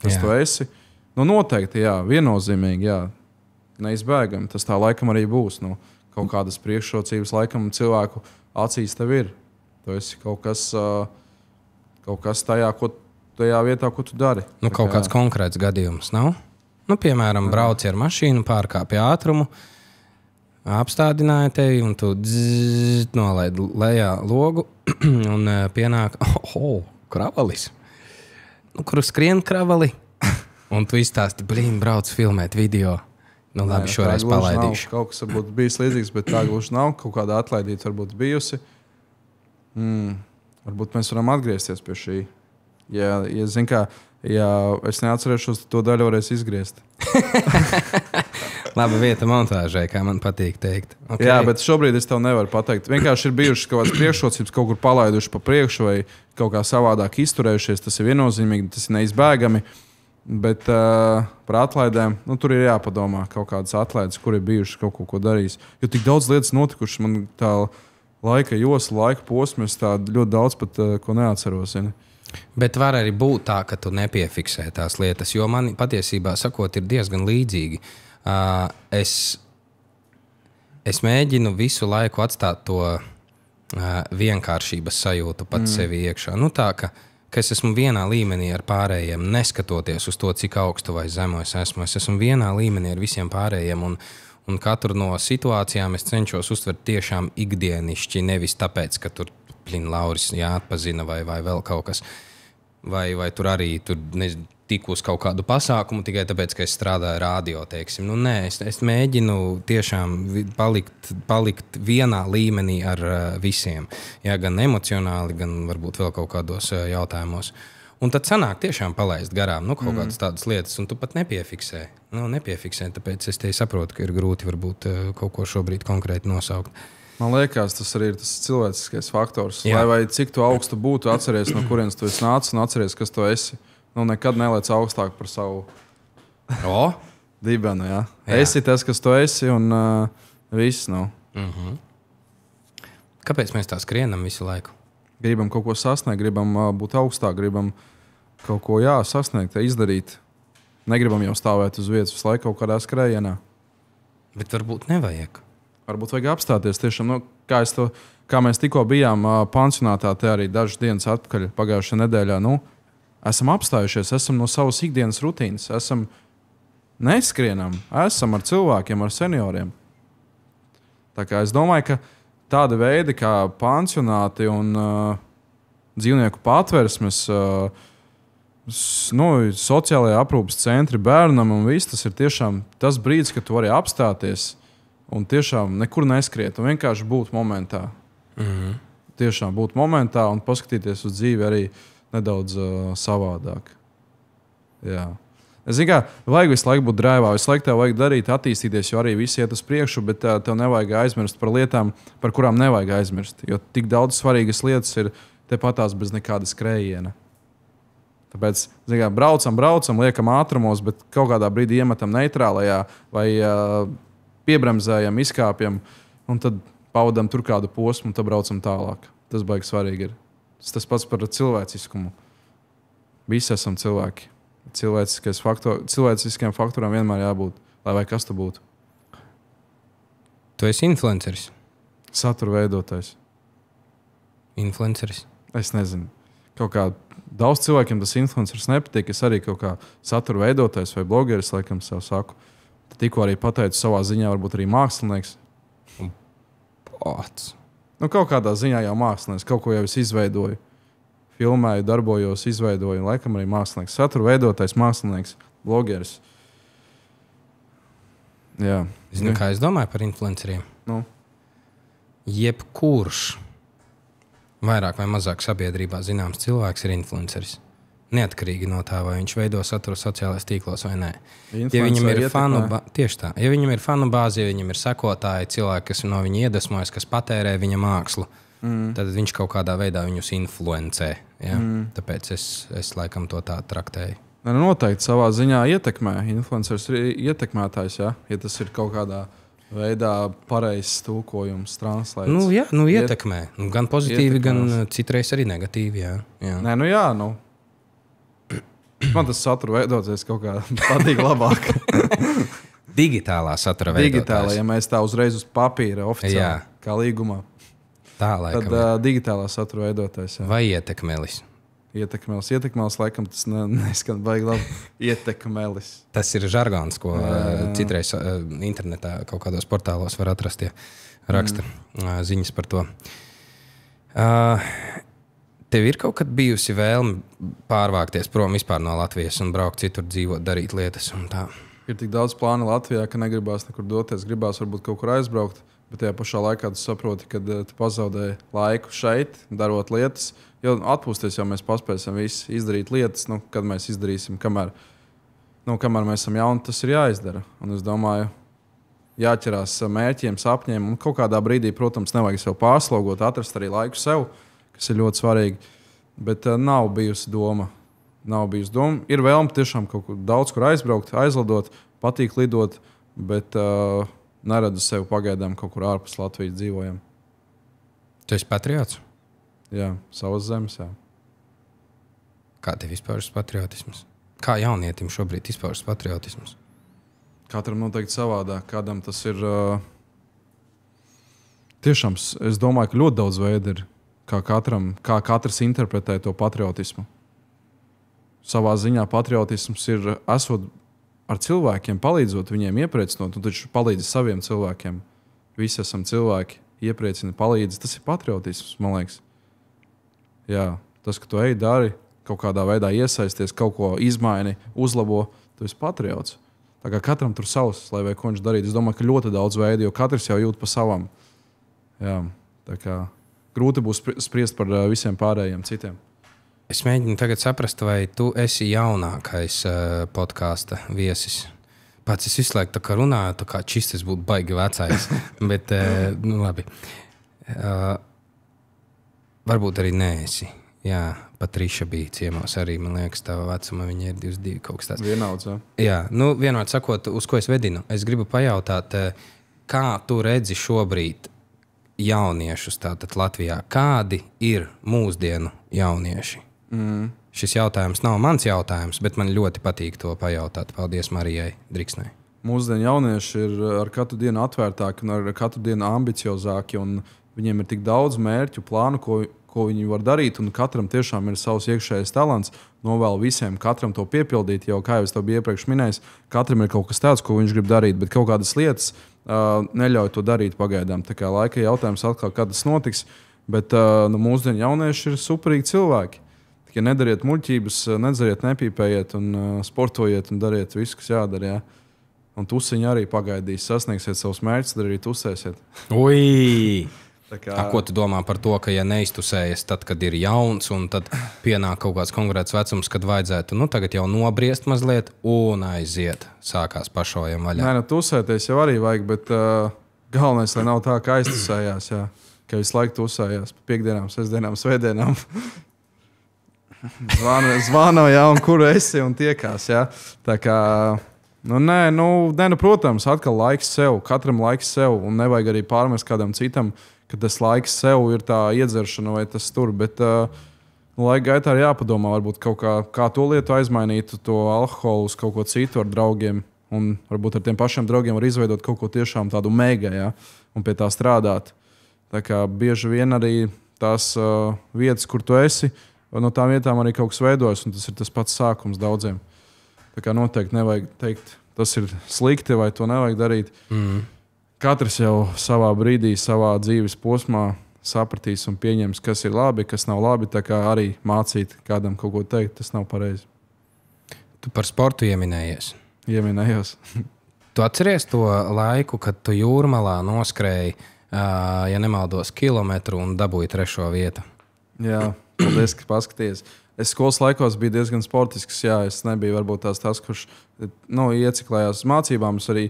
kas tu esi. Noteikti, jā, viennozīmīgi, jā. Neizbēgami, tas tā laikam arī būs. Kaut kādas priekšrocības laikam cilvēku acīs tev ir. Tu esi kaut kas tajā vietā, ko tu dari. Kaut kāds konkrēts gadījums nav? Piemēram, brauci ar mašīnu, pārkāpi ātrumu, apstādināja tevi un tu nolaidi lejā logu un pienāk, kravalis. Kuru skrien kravali? Un tu izstāsti, brauc filmēt video. Labi, šoreiz palaidīšu. Kaut kas varbūt bijis līdzīgs, bet tā gluži nav. Kaut kāda atlaidīta varbūt bijusi. Varbūt mēs varam atgriezties pie šī. Ja es neatcerēšos, to daļu varēs izgriezt. Laba vieta montāžai, kā man patīk teikt. Okay. Jā, bet šobrīd es tev nevaru pateikt. Vienkārši ir bijušas kaut kādas priekšrocības, kaut kur palaiduši pa priekšu vai kaut kā savādāk izturējušies. Tas ir viennozīmīgi, tas ir neizbēgami. Bet par atlaidēm, tur ir jāpadomā kaut kādas atlaides, kur ir bijušas kaut ko darījis. Jo tik daudz lietas notikušas, man tā laika josla, laika posma, es tā ļoti daudz pat ko neatceros. Ja? Bet var arī būt tā, ka tu nepiefiksē tās lietas, jo man patiesībā sakot ir diezgan līdzīgi. Es mēģinu visu laiku atstāt to vienkāršības sajūtu pats sevi iekšā. Tā, ka es esmu vienā līmenī ar pārējiem, neskatoties uz to, cik augstu vai zemu es esmu. Es esmu vienā līmenī ar visiem pārējiem, un katru no situācijām es cenšos uztvert tiešām ikdienišķi, nevis tāpēc, ka tur Lauris jāatpazina vai vēl kaut kas. Vai tur arī tiku uz kaut kādu pasākumu tikai tāpēc, ka es strādāju radio, teiksim. Nē, es mēģinu tiešām palikt vienā līmenī ar visiem. Jā, gan emocionāli, gan varbūt vēl kaut kādos jautājumos. Un tad sanāk tiešām palaist garām kaut kādas tādas lietas, un tu pat nepiefiksē. Nepiefiksē, tāpēc es te saprotu, ka ir grūti varbūt kaut ko šobrīd konkrēti nosaukt. Man liekas, tas arī ir tas cilvēciskais faktors. Vai cik tu augstu būtu, atceries, no kurienes tu esi nācis un atceries, kas tu esi. Nekad neliec augstāk par savu dibenu. Jā. Esi tas, kas tu esi, un viss nav. Kāpēc mēs tā skrienam visu laiku? Gribam kaut ko sasniegt, gribam būt augstāk, gribam kaut ko sasniegt, izdarīt. Negribam jau stāvēt uz vietas visu laiku kaut kādā skrējienā. Bet varbūt nevajag. Varbūt vajag apstāties tiešām, kā mēs tikko bijām pansionātā, te arī dažas dienas atpakaļ pagājušajā nedēļā. Esam apstājušies, esam no savas ikdienas rutīnas, esam neskrienam, esam ar cilvēkiem, ar senioriem. Tā kā es domāju, ka tāda veida kā pansionāti un dzīvnieku patversmes sociālajā aprūpes centri bērnam un viss. Tas ir tiešām tas brīdis, kad tu vari apstāties un tiešām nekur neskriet un vienkārši būt momentā. Tiešām būt momentā un paskatīties uz dzīvi arī nedaudz savādāk. Jā. Es zinu, kā vajag visu laiku būt drēvā, visu laiku tev vajag darīt, attīstīties, jo arī viss iet uz priekšu, bet tev nevajag aizmirst par lietām, par kurām nevajag aizmirst. Jo tik daudz svarīgas lietas ir tepatās bez nekāda skrējiena. Tāpēc, zinu, kā braucam, liekam ātrumos, bet kaut kādā brīdī iemetam neitrālajā vai piebremzējam, izkāpjam un tad pavadam tur kādu posmu un tad braucam tālāk. Tas baigi svarīgi ir. Tas pats par cilvēciskumu. Visi esam cilvēki. Cilvēciskiem faktoriem vienmēr jābūt, lai vai kas tu būtu. Tu esi influenceris? Satura veidotājs. Influenceris? Es nezinu. Kaut kā daudz cilvēkiem tas influenceris nepatīk. Es arī kaut kā satura veidotājs vai blogeris, laikam sev saku. Tad tikko arī pateicu savā ziņā, varbūt arī mākslinieks. Pots. Kaut kādā ziņā jau mākslinieks. Kaut ko jau es izveidoju. Filmēju, darbojos, izveidoju, un laikam arī mākslinieks. Satura veidotājs, mākslinieks, blogeris. Jā. Zini, kā es domāju par influenceriem? Jebkurš vairāk vai mazāk sabiedrībā zināms cilvēks ir influenceris. Neatkarīgi no tā, vai viņš veido saturu sociālajos tīklos vai nē. Ja viņam ir tieši tā. Ja viņam ir fanu bāzi, ja viņam ir sekotāji, cilvēki, kas no viņa iedvesmojas, kas patērē viņa mākslu, tad viņš kaut kādā veidā viņus influencē. Ja? Tāpēc es laikam to tā traktēju. Noteikti savā ziņā ietekmē. Influenceris ir ietekmētājs, ja tas ir kaut kādā veidā pareizs tulkojums, translēts. Ietekmē. Gan pozitīvi, gan citreiz arī negatīvi. Jā. Man tas satura veidotājs kaut kā patīk labāk. Digitālā satura veidotājs. Digitālā, ja mēs tā uzreiz uz papīra oficiāli, kā līgumā. Tā, laikam, tad digitālā satura veidotājs. Jā. Vai ietekmelis? Ietekmelis, laikam tas neskan baigi labi. Ietekmelis. Tas ir žargons, ko citreiz internetā kaut kādos portālos var atrast, ja raksta ziņas par to. Tev ir kaut kad bijusi vēlme pārvākties prom vispār no Latvijas un braukt citur dzīvot, darīt lietas un tā? Ir tik daudz plānu Latvijā, ka negribās nekur doties, gribās varbūt kaut kur aizbraukt. Bet tajā pašā laikā tu saproti, ka tu pazaudēji laiku šeit, darot lietas. Jo atpūsties jau mēs paspēsim visi izdarīt lietas, kad mēs izdarīsim, kamēr mēs esam jauni, tas ir jāizdara. Un es domāju, jāķerās mērķiem, sapņiem. Un kaut kādā brīdī, protams, nevajag sev pārslogot, atrast arī laiku sev, kas ir ļoti svarīgi. Bet nav bijusi doma. Ir vēlme tiešām kaut kur daudz kur aizbraukt, aizlidot, patīk lidot, bet neredzu sev pagaidām kaut kur ārpus Latvijas dzīvojam. Tu esi patriots? Jā, savas zemes, jā. Kā tev izpaužas patriotisms? Kā jaunietim šobrīd izpaužas patriotisms? Katram noteikti savādāk. Kādam tas ir... Tiešām, es domāju, ka ļoti daudz veidu ir, kā katrs interpretē to patriotismu. Savā ziņā patriotisms ir esot ar cilvēkiem, palīdzot viņiem iepriecinot, un taču palīdzi saviem cilvēkiem. Visi esam cilvēki, iepriecina, palīdzi. Tas ir patriotisms, man liekas. Jā, tas, ka tu ej, dari, kaut kādā veidā iesaisties, kaut ko izmaini, uzlabo, tu esi patriots. Tā kā katram tur savs, lai vai ko viņš darītu. Es domāju, ka ļoti daudz veidu, jo katrs jau jūt pa savam. Jā, tā kā grūti būs spriest par visiem pārējiem citiem. Es mēģinu tagad saprast, vai tu esi jaunākais podkāsta viesis. Pats es visu laiku tā kā runāju, tā kā čistis būtu baigi vecais. Bet, labi. Varbūt arī neesi. Jā, Patriša bija ciemos arī, man liekas, tava vecuma, viņa ir 22 kaut kas tāds. Vienauds, jā. Jā, vienādi sakot, uz ko es vedinu. Es gribu pajautāt, kā tu redzi šobrīd jauniešus tātad Latvijā? Kādi ir mūsdienu jaunieši? Šis jautājums nav mans jautājums, bet man ļoti patīk to pajautāt. Paldies Marijai Driksnai. Mūsdienu jaunieši ir ar katru dienu atvērtāki un ar katru dienu ambiciozāki, un viņiem ir tik daudz mērķu, plānu, ko viņi var darīt, un katram tiešām ir savs iekšējais talants. Novēlu visiem katram to piepildīt, jo, kā jau es tev biju iepriekš minējis, katram ir kaut kas tāds, ko viņš grib darīt, bet kaut kādas lietas neļauj to darīt pagaidām. Tā kā laika jautājums atkal, kad tas notiks, bet mūsdienu jaunieši ir superīgi cilvēki. Tikai nedariet muļķības, nedzeriet, nepīpējiet un sportojiet un dariet visu, kas jādara. Jā. Un tusiņi arī pagaidīs, sasniegsiet savus mērķus, tad arī tusēsiet. Ui! Kā... Ko tu domā par to, ka ja neiztusējies tad, kad ir jauns un tad pienāk kaut kāds konkrēts vecums, kad vajadzētu tagad jau nobriest mazliet un aiziet, sākās pašojam vaļā? Nē, tusēties jau arī vajag, bet galvenais, lai nav tā, ka aiztusējās, jā. Ka visu laiku tusējās pa piekdienām, sestdienām, svētdienām. Zvano, jā, un kur esi un tiekās, jā. Tā kā... protams, atkal laiks sev, katram laiks sev, un nevajag arī pārmest kādam citam, ka tas laiks sev ir tā iedzeršana vai tas tur, bet laika gaitā ir jāpadomā, varbūt kaut kā to lietu aizmainīt, to alkoholu uz kaut ko citu ar draugiem, un varbūt ar tiem pašiem draugiem var izveidot kaut ko tiešām tādu mega, jā, un pie tā strādāt. Tā kā bieži vien arī tās vietas, kur tu esi, no tām vietām arī kaut kas veidojas, un tas ir tas pats sākums daudziem. Tā kā noteikti nevajag teikt, tas ir slikti vai to nevajag darīt. Katrs jau savā brīdī, savā dzīves posmā sapratīs un pieņems, kas ir labi, kas nav labi. Tā kā arī mācīt kādam kaut ko teikt, tas nav pareizi. Tu par sportu ieminējies. Ieminējos. Tu atceries to laiku, kad tu Jūrmalā noskrēji, ja nemaldos, kilometru un dabūji 3. vietu? Jā, paldies, ka paskaties. Es skolas laikos biju diezgan sportisks. Jā, es nebiju varbūt tas, kurš ieciklējās uz mācībām. Es arī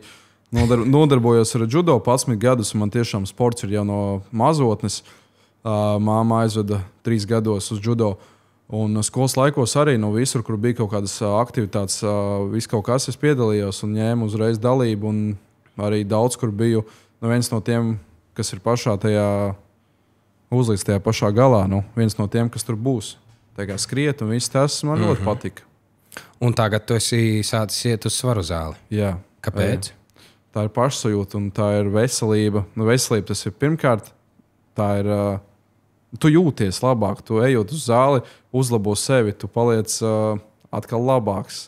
nodarbojos ar judo 11 gadus, un man tiešām sports ir jau no mazotnes. Māma aizveda 3 gados uz judo. Un skolas laikos arī visur, kur bija kaut kādas aktivitātes, viss kaut kas, es piedalījos un ņēmu uzreiz dalību. Un arī daudz, kur biju viens no tiem, kas ir pašā tajā uzlīdz tajā pašā galā. Viens no tiem, kas tur būs. Tā kā skriet un viss tas man ļoti patika. Un tagad tu esi sācis iet uz svaru zāli. Jā. Kāpēc? Jā. Tā ir pašsajūta un tā ir veselība. Veselība tas ir pirmkārt. Tā ir, tu jūties labāk, tu ejot uz zāli, uzlabo sevi, tu paliec atkal labāks.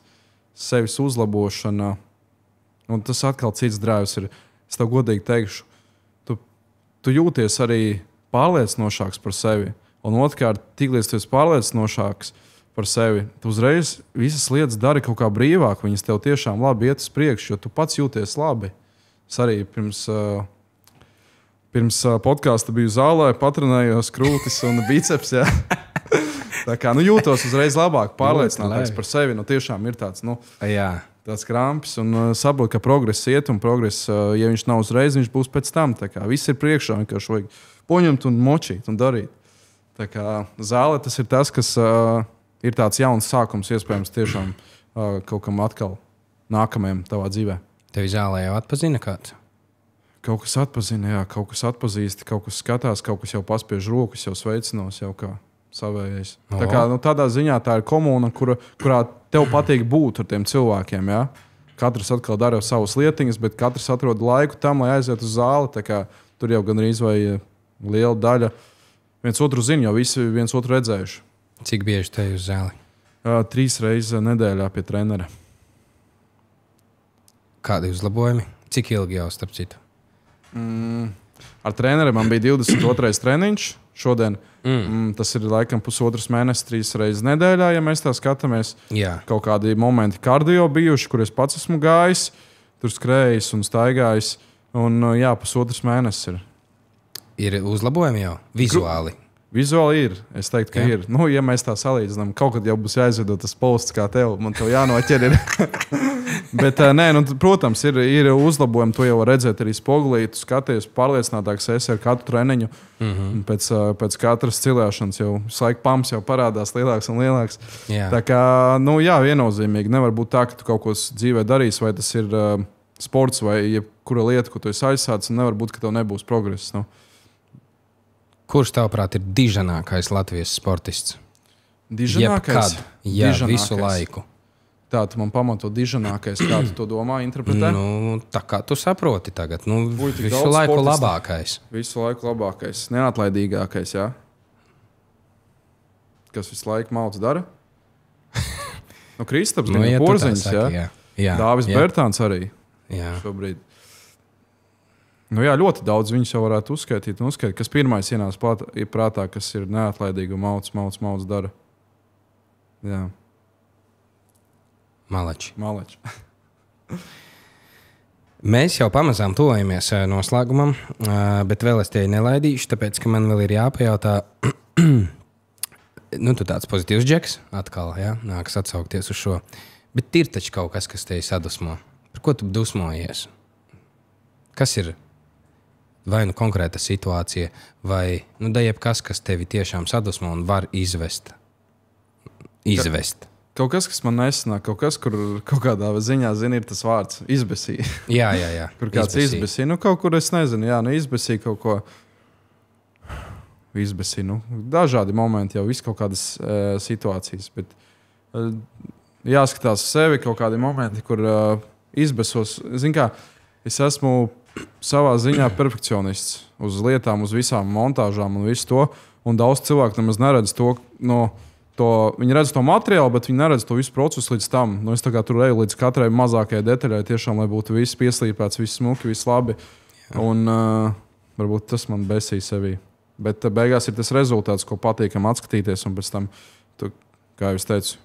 Sevis uzlabošana. Un tas atkal cits drāvs ir. Es tev godīgi teikšu, tu jūties arī pārliecinošāks par sevi. Un otrkārt, tiklīdz tu esi pārliecinošāks par sevi, tu uzreiz visas lietas dari kaut kā brīvāk. Viņas tev tiešām labi iet uz priekšu, jo tu pats jūties labi. Es arī pirms podkāsta biju zālē, patrenējos krūtis un biceps. Jā. Tā kā jūtos uzreiz labāk, pārliecinātāks par sevi. Tiešām ir tāds, tāds krampis un saprot, ka progress iet un progress, ja viņš nav uzreiz, viņš būs pēc tam. Tā kā viss ir priekšā, vienkārši vajag poņemt un močīt un darīt. Tā kā zāle tas ir tas, kas ir tāds jauns sākums, iespējams, tiešām kaut kam atkal nākamajam tavā dzīvē. Tevi zālē jau atpazina kāds? Kaut kas atpazina, jā, kaut kas atpazīst, kaut kas skatās, kaut kas jau paspiež rokas, jau sveicinos, jau kā savējais. Tā kā tādā ziņā tā ir komūna, kurā tev patīk būt ar tiem cilvēkiem, jā. Katrs atkal dara savas lietiņas, bet katrs atrod laiku tam, lai aiziet uz zāli. Tā kā tur jau gandrīz vai liela daļa viens otru zina, jau visi viens otru redzējuši. Cik bieži te uz zāli? 3 reizes nedēļā pie trenera. Kādi uzlabojumi? Cik ilgi jau starp citu? Ar treneriem man bija 22. treniņš šodien. Tas ir laikam 1,5 mēnesis, 3 reizes nedēļā, ja mēs tā skatāmies. Jā. Kaut kādi momenti kardio bijuši, kur es pats esmu gājis, tur skrējis un staigājis. Un 1,5 mēnesis ir. Ir uzlabojumi jau vizuāli? Vizuāli ir. Es teiktu, ka ir. Ja mēs tā salīdzinām, kaut kad jau būs jāizveido tas posts kā tev. Man tev jānoķer ir. Bet, protams, ir uzlabojumi. To jau var redzēt arī spogulī. Tu skaties, pārliecinātāks esi ar katru treniņu. Pēc katras cilēšanas jau laika pams jau parādās lielāks un lielāks. Jā. Tā kā, viennozīmīgi. Nevar būt tā, ka tu kaut ko dzīvē darīsi, vai tas ir sports vai jebkura lieta, ko tu esi aizsācis, un nevar būt, ka tev nebūs progress. Kurš, tavuprāt, ir diženākais Latvijas sportists? Diženākais? Jā, visu laiku. Tā, tu man pamato diženākais. Kā tu to domā, interpretē? Tā kā tu saproti tagad. Visu laiku sportista. Labākais. Visu laiku labākais. Neatlaidīgākais, jā? Kas visu laiku malts dara? Kristaps, Porziņš, jā? Dāvis Bērtāns arī. Jā. Šobrīd. Ļoti daudz viņus jau varētu uzskaitīt. Kas pirmais ienāca prātā, kas ir neatlaidīgi un malts dara? Jā. Malači. Mēs jau pamazām tuvojamies noslēgumam, bet vēl es tie nelaidīšu, tāpēc, ka man vēl ir jāpajautā, tu tāds pozitīvs džeks, atkal, nākas atsaukties uz šo, bet ir taču kaut kas, kas tevi sadusmo. Par ko tu dusmojies? Kas ir vai nu konkrēta situācija, vai jebkas, kas tevi tiešām sadusmo un var izvest? Kaut kas, kas man nesanāk, kaut kas, kur kaut kādā ziņā, ir tas vārds izbesīja. Jā. Kur kāds izbesīja. Kaut kur es nezinu, izbesīja kaut ko. Izbesīja, dažādi momenti, jau viss kaut kādas situācijas. Bet jāskatās uz sevi kaut kādi momenti, kur izbesos. Zin kā, es esmu savā ziņā perfekcionists uz lietām, uz visām montāžām un visu to. Un daudz cilvēku nemaz neredz to. Viņi redz to materiālu, bet viņi neredz to visu procesu līdz tam. Es tur eju līdz katrai mazākajai detaļai, tiešām, lai būtu viss pieslīpēts, viss smuki, viss labi. Jā. Un varbūt tas man besīja sevī. Bet beigās ir tas rezultāts, ko patīkam atskatīties. Un pēc tam, kā jau es teicu,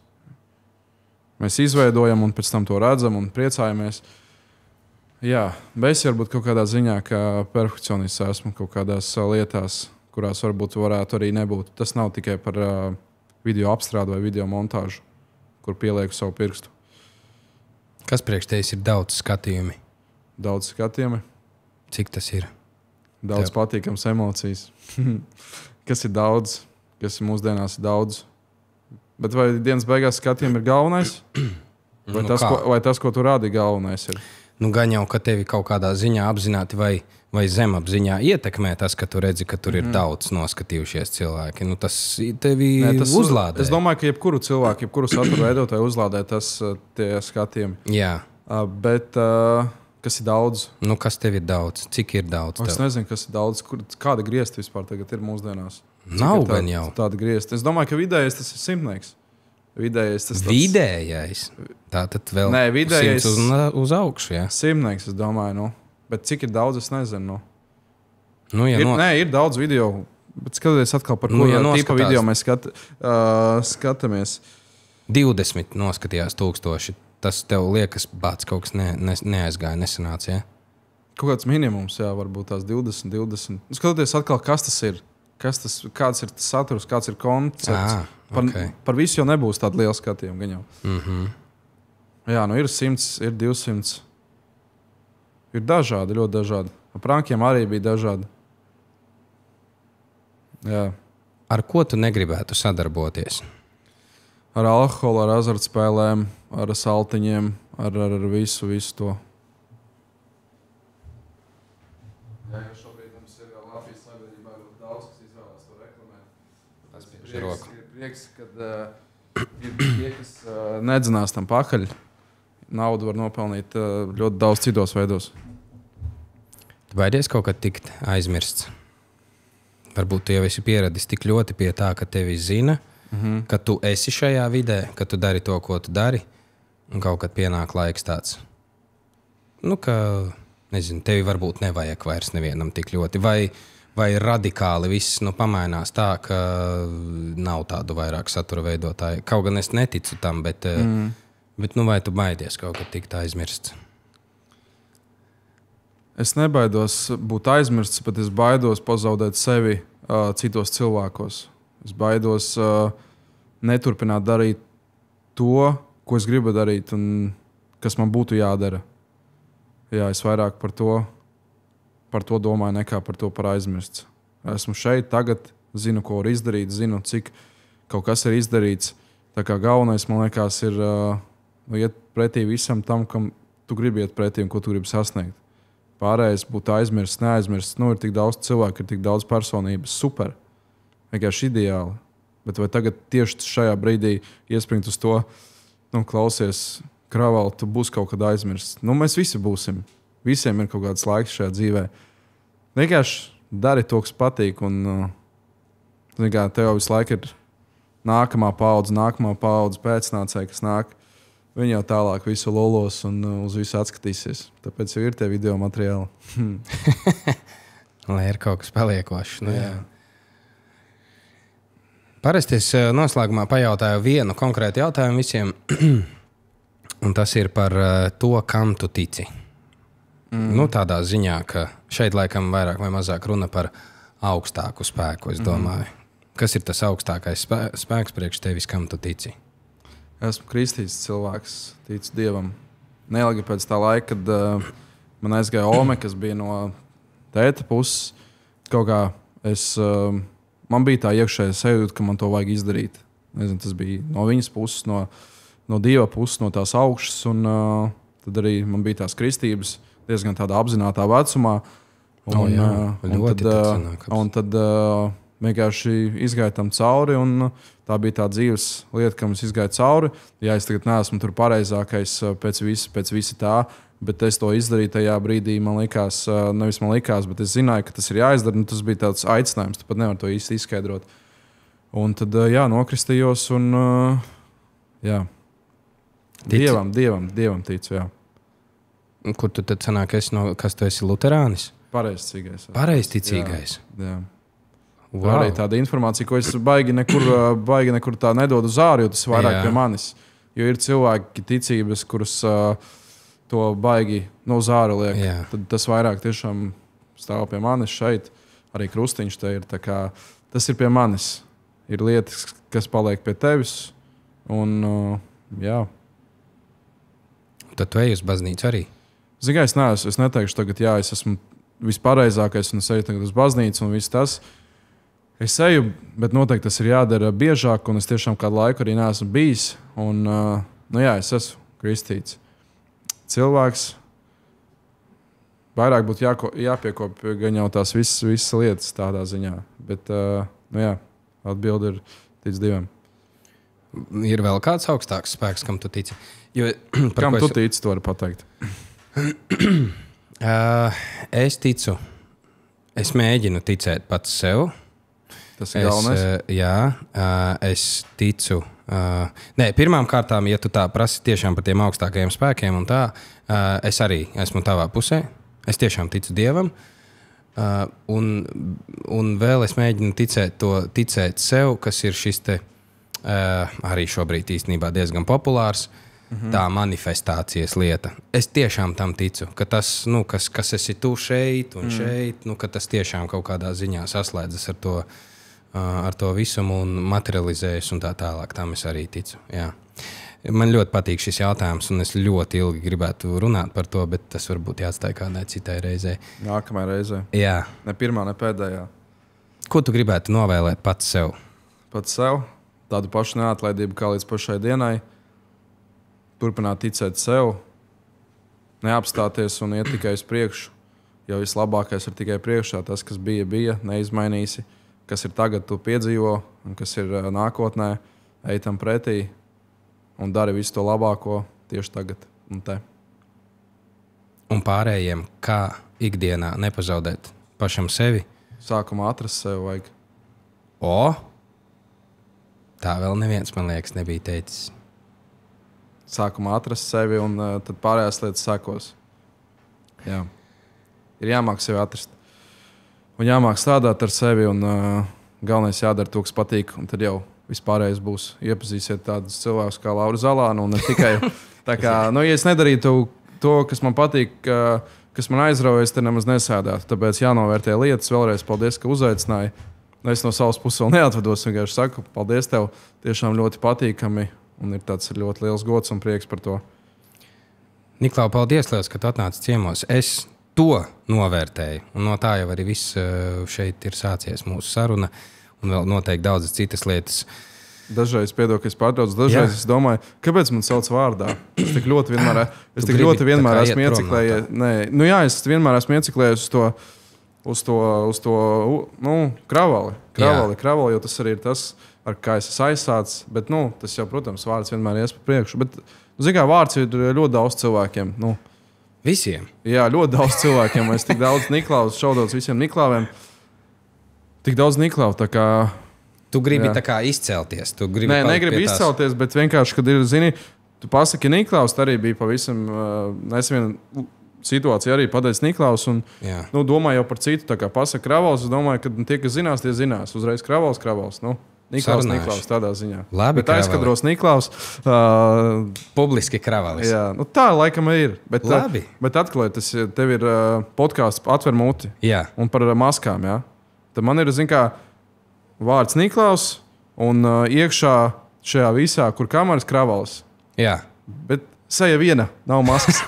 mēs izveidojam un pēc tam to redzam un priecājamies. Jā, besīja varbūt kaut kādā ziņā, ka perfekcionists esmu kaut kādās lietās, kurās varbūt varētu arī nebūt. Tas nav tikai par video apstrādi vai video montāžu, kur pielieku savu pirkstu. Kas priekš tevis ir daudz skatījumi? Daudz skatījumi. Cik tas ir? Daudz patīkams emocijas. Kas ir daudz, kas mūsdienās ir daudz. Bet vai dienas beigās skatījumi ir galvenais? Vai tas, ko tu rādi, galvenais ir? Gan jau, ka tevi kaut kādā ziņā apzināti vai zemapziņā ietekmē tas, ka tu redzi, ka tur ir daudz noskatījušies cilvēki. Tas tevi uzlādē. Es domāju, ka jebkuru cilvēku, jebkuru satura veidotāju uzlādē tie skatījumi. Jā. Bet kas ir daudz? Kas tev ir daudz? Cik ir daudz? Es nezinu, kas ir daudz. Kāda griezta vispār tagad ir mūsdienās? Nav gan jau. Tāda griezta. Es domāju, ka vidējais tas ir 100. Vidējais tas Vidējais? Tātad vēl vidējais uz augšu, jā? 100, es domāju, Bet cik ir daudz, es nezinu. Ir daudz video, bet skatoties atkal par tipa video mēs skatāmies. 20 noskatījās 1000. Tas tev liekas, bāc, kaut kas neaizgāja, nesanāca, jā? Kaut kāds minimums, jā, varbūt tās 20. Skatoties atkal, kas tas ir. Kāds ir tas saturs, kāds ir koncepts. Par visu jau nebūs tāda liela skatījuma. Gan jau. Jā, ir 100, ir 200. Ir dažādi, ļoti dažādi. Ar prankiem arī bija dažādi. Jā. Ar ko tu negribētu sadarboties? Ar alkoholu, ar azartspēlēm, ar saltiņiem, ar visu to. Jā, jo šobrīd mums ir Latvijas sabiedrībā ļoti daudz, kas izvēlās to reklamēt. Tas ir prieks, kad ir tie, kas nedzinās tam pakaļ. Naudu var nopelnīt ļoti daudz citos veidos. Tu baidies kaut kad tikt aizmirsts? Varbūt tu jau esi pieradis tik ļoti pie tā, ka tevi zina, ka tu esi šajā vidē, ka tu dari to, ko tu dari, un kaut kad pienāk laiks tāds. Ka, nezinu, tevi varbūt nevajag vairs nevienam tik ļoti. Vai radikāli viss pamainās tā, ka nav tādu vairāk satura veidotāju. Kaut gan es neticu tam, bet vai tu baidies kaut kad tikt aizmirsts? Es nebaidos būt aizmirsts, bet es baidos pazaudēt sevi citos cilvēkos. Es baidos neturpināt darīt to, ko es gribu darīt un kas man būtu jādara. Jā, es vairāk par to domāju nekā par aizmirsts. Esmu šeit tagad, zinu, ko var izdarīt, zinu, cik kaut kas ir izdarīts. Tā kā galvenais, man liekas, ir iet pretī visam tam, kam tu gribi iet pretī un ko tu gribi sasniegt. Pārējais būt aizmirsts, neaizmirsts. Ir tik daudz cilvēku, ir tik daudz personības. Super. Vienkārši ideāli. Bet vai tagad tieši šajā brīdī iespringt uz to, klausies, kravali, tu būsi kaut kad aizmirsts. Mēs visi būsim. Visiem ir kaut kāds laiks šajā dzīvē. Vienkārši dari to, kas patīk. Un tev jau visu laiku ir nākamā paudze pēcnācēji, kas nāk. Viņi jau tālāk visu lolos un uz visu atskatīsies. Tāpēc jau ir tie video materiāli. Lai ir kaut kas paliekošs. Jā. Parasti es noslēgumā pajautāju vienu konkrētu jautājumu visiem, un tas ir par to, kam tu tici. Nu, tādā ziņā, ka šeit laikam vairāk vai mazāk runa par augstāku spēku, es domāju. Kas ir tas augstākais spēks priekš tevis, kam tu tici? Esmu kristīts cilvēks, ticu Dievam. Neilgi pēc tā laika, kad man aizgāja Ome, kas bija no tēta puses, kaut kā man bija tā iekšējā sajūta, ka man to vajag izdarīt. Nezinu, tas bija no viņas puses, no Dieva puses, no tās augšas. Un tad arī man bija tās kristības diezgan tādā apzinātā vecumā. Un tad vienkārši izgāju tam cauri. Un tā bija tā dzīves lieta, kam es izgāju cauri. Jā, es tagad neesmu tur pareizākais pēc visa tā. Bet es to izdarīju tajā brīdī, man likās, nevis man likās, bet es zināju, ka tas ir jāizdara. Tas bija tāds aicinājums, tu pat nevari to īsti izskaidrot. Un tad, nokristījos un, jā, Dievam ticu, jā. Kur tu tad sanāk, kas tu esi luterānis? Pareizticīgais. Pareizticīgais? Jā. Wow. Arī tāda informācija, ko es baigi nekur tā nedodu uz ārā, jo tas vairāk pie manis. Jo ir cilvēki ticības, kuras... to baigi no zāra liek. Jā. Tad tas vairāk tiešām stāv pie manis šeit. Arī krustiņš te ir. Tas ir pie manis. Ir lietas, kas paliek pie tevis. Un, jā. Tad tu ej uz baznīcu arī? Zini, es neteikšu tagad, jā, es esmu vispareizākais un es eju tagad uz baznīcu un viss tas. Es eju, bet noteikti tas ir jādara biežāk un es tiešām kādu laiku arī neesmu bijis. Un, jā, es esmu kristīts. Cilvēks vairāk būtu jāpiekopja gan jau tās visas lietas tādā ziņā. Bet, jā, atbilde ir tic Dievam. Ir vēl kāds augstāks spēks, kam tu tici? Jo, kam tu tici, to var pateikt? Es ticu. Es mēģinu ticēt pats sev. Tas ir galvenais? Es ticu. Pirmām kārtām, ja tu tā prasi tiešām par tiem augstākajiem spēkiem un tā, es arī esmu tavā pusē. Es tiešām ticu Dievam. Un vēl es mēģinu ticēt sev, kas ir šis te arī šobrīd īstenībā diezgan populārs. Tā manifestācijas lieta. Es tiešām tam ticu, ka tas, kas esi tu šeit un šeit, ka tas tiešām kaut kādā ziņā saslēdzas ar to visumu un materializējas un tā tālāk. Tam es arī ticu. Jā. Man ļoti patīk šis jautājums, un es ļoti ilgi gribētu runāt par to, bet tas varbūt jāatstāj kādai citai reizei. Nākamajai reizei. Jā. Ne pirmā, ne pēdējā. Ko tu gribētu novēlēt pats sev? Pats sev? Tādu pašu neatlaidību kā līdz pašai dienai. Turpināt ticēt sev, neapstāties un iet tikai uz priekšu. Jo vislabākais ir tikai priekšā. Tas, kas bija, neizmainīsi. Kas ir tagad, tu piedzīvo, un kas ir nākotnē, ej tam pretī un dari visu to labāko tieši tagad un te. Un pārējiem, kā ikdienā nepazaudēt pašam sevi? Sākumā atrast sevi vajag. Tā vēl neviens, man liekas, nebija teicis. Sākumā atrast sevi un tad pārējās lietas sekos. Jā. Ir jāmāk sevi atrast. Un jāmāk strādāt ar sevi, un galvenais jādara to, kas patīk. Un tad jau vispārējais būs. Iepazīsiet tādus cilvēkus kā Laura Zalāna. Un ne tikai tā kā, ja es nedarītu to, kas man patīk, kas man aizrauja, es te nemaz nesēdētu. Tāpēc jānovērtē lietas. Vēlreiz paldies, ka uzaicināji. Es no savas puses vēl neatvados. Vienkārši saku, paldies tev. Tiešām ļoti patīkami. Un ir tāds ļoti liels gods un prieks par to. Niklau, paldies, liels, ka tu atnāci ciemos. Es to novērtēju. Un no tā jau arī viss šeit ir sācies mūsu saruna. Un vēl noteikti daudzas citas lietas. Dažreiz, piedod, ka es pārtraucu, dažreiz es domāju, kāpēc man sauc vārdā? Es tik ļoti vienmēr esmu ieciklējies. Es vienmēr esmu ieciklējies uz to kravali, jo tas arī ir tas, ar kā es esmu aizsācis. Bet, tas jau, protams, vārds vienmēr ies pa priekšu. Bet, zini, vārds ir ļoti daudz cilvēkiem. Visiem? Jā, ļoti daudz cilvēkiem. Es tik daudz Niklaus šaudos visiem Niklāviem. Tik daudz Niklāvu, tā kā... Tu gribi tā kā izcelties? Nē, negribu izcelties, bet vienkārši, kad ir, zini, tu pasaki Niklaus, tā arī bija pavisam nesviena situācija arī pateicis Niklaus. Un, domāju jau par citu, tā kā pasaka Kravals, es domāju, ka tie, kas zinās, tie zinās. Uzreiz Kravals. Niklaus tādā ziņā. Labi, bet aizkadros Niklaus. Publiski kravalis. Jā, nu tā laikam ir. Bet, labi. Bet atklāj, tev ir podkāsts Atver muti. Jā. Un par maskām, jā. Tad man ir, vārds Niklaus un iekšā šajā visā, kur kameras kravals. Jā. Bet seja viena, nav maskas.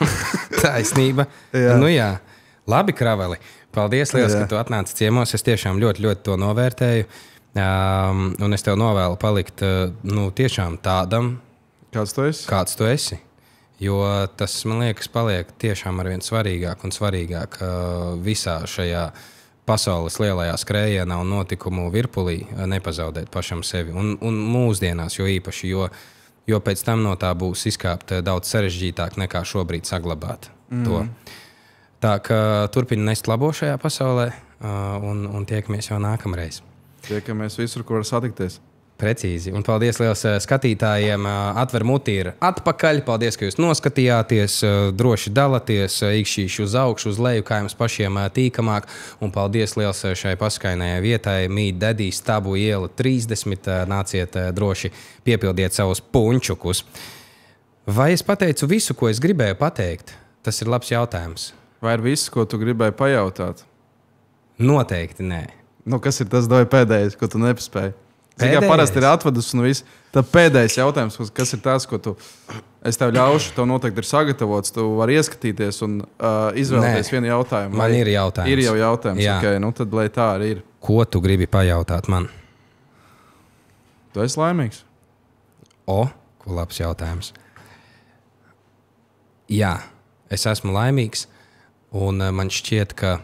Taisnība. Jā. Nu jā. Labi, kravali. Paldies, liels, ka tu atnāci ciemos. Es tiešām ļoti, ļoti to novērtēju. Un es tev novēlu palikt tiešām tādam, kāds tu esi. Jo tas, man liekas, paliek tiešām arvien svarīgāk un svarīgāk visā šajā pasaules lielajā skrējienā un notikumu virpulī nepazaudēt pašam sevi. Un mūsdienās jo īpaši, jo pēc tam no tā būs izkāpt daudz sarežģītāk nekā šobrīd saglabāt to. Tā kā turpini nest labo šajā pasaulē un tiekamies jau nākamreiz. Tiekamies visur, kur var satikties. Precīzi. Un paldies liels skatītājiem. Atver muti ir atpakaļ. Paldies, ka jūs noskatījāties. Droši dalaties, ikšķīši uz augšu, uz leju, kā jums pašiem tīkamāk. Un paldies liels šai paskainajai vietai. Meat Daddy, Stabu iela 30. Nāciet droši, piepildiet savus punčukus. Vai es pateicu visu, ko es gribēju pateikt? Tas ir labs jautājums. Vai ir viss, ko tu gribēji pajautāt? Noteikti nē. Kas ir tas pēdējais, ko tu nepaspēji? Kā parasti ir atvedus un viss. Tad pēdējais jautājums, kas ir tas, ko es tev ļaušu, tev noteikti ir sagatavots, tu vari ieskatīties un izvēlēties vienu jautājumu. Man ir jautājums. Ir jau jautājums, okay, nu tad lai tā arī ir. Ko tu gribi pajautāt man? Tu esi laimīgs? Ko labs jautājums. Jā, es esmu laimīgs un man šķiet, ka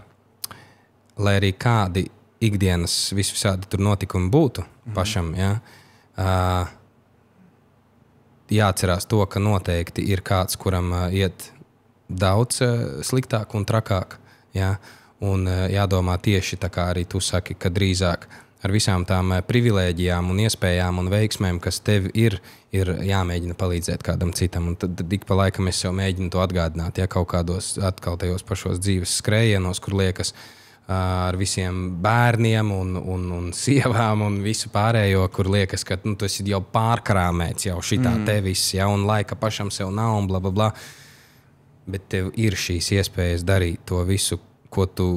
lai arī kādi ikdienas visādi tur notikumi būtu pašam, jāatcerās to, ka noteikti ir kāds, kuram iet daudz sliktāk un trakāk. Ja? Un jādomā tieši tā kā arī tu saki, ka drīzāk ar visām tām privilēģijām un iespējām un veiksmēm, kas tev ir jāmēģina palīdzēt kādam citam. Un tad ik pa laikam es sev mēģinu to atgādināt, ja kaut kādos atkal tajos pašos dzīves skrējienos, kur liekas, ar visiem bērniem un sievām un visu pārējo, kur liekas, ka tu esi jau pārkrāmēts, jau šitā tevis, ja, un laika pašam sev nav un blablabla. Bet tev ir šīs iespējas darīt to visu, ko tu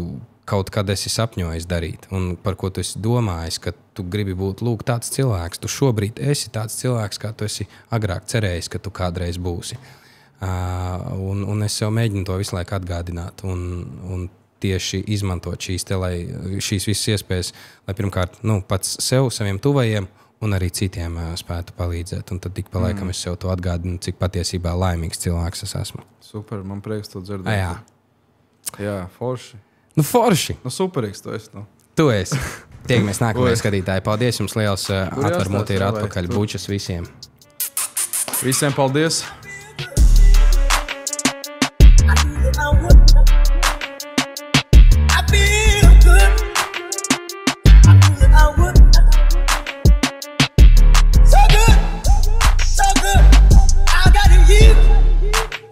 kaut kad esi sapņojis darīt un par ko tu esi domājis, ka tu gribi būt tāds cilvēks. Tu šobrīd esi tāds cilvēks, kā tu esi agrāk cerējis, ka tu kādreiz būsi. Un es sev mēģinu to visu laiku atgādināt un tieši izmantot šīs visas iespējas, lai pirmkārt pats sev, saviem tuvajiem un arī citiem spētu palīdzēt. Un tad tik pa laikam es sev to atgādinu, cik patiesībā laimīgs cilvēks es esmu. Super, man prieks to dzirdēt. Jā, forši. Forši. Superīgs tu esi. Tu esi. Tiekamies nākamajā skatītāji. Paldies jums liels. Atver muti ir atpakaļ. Bučas visiem. Visiem paldies.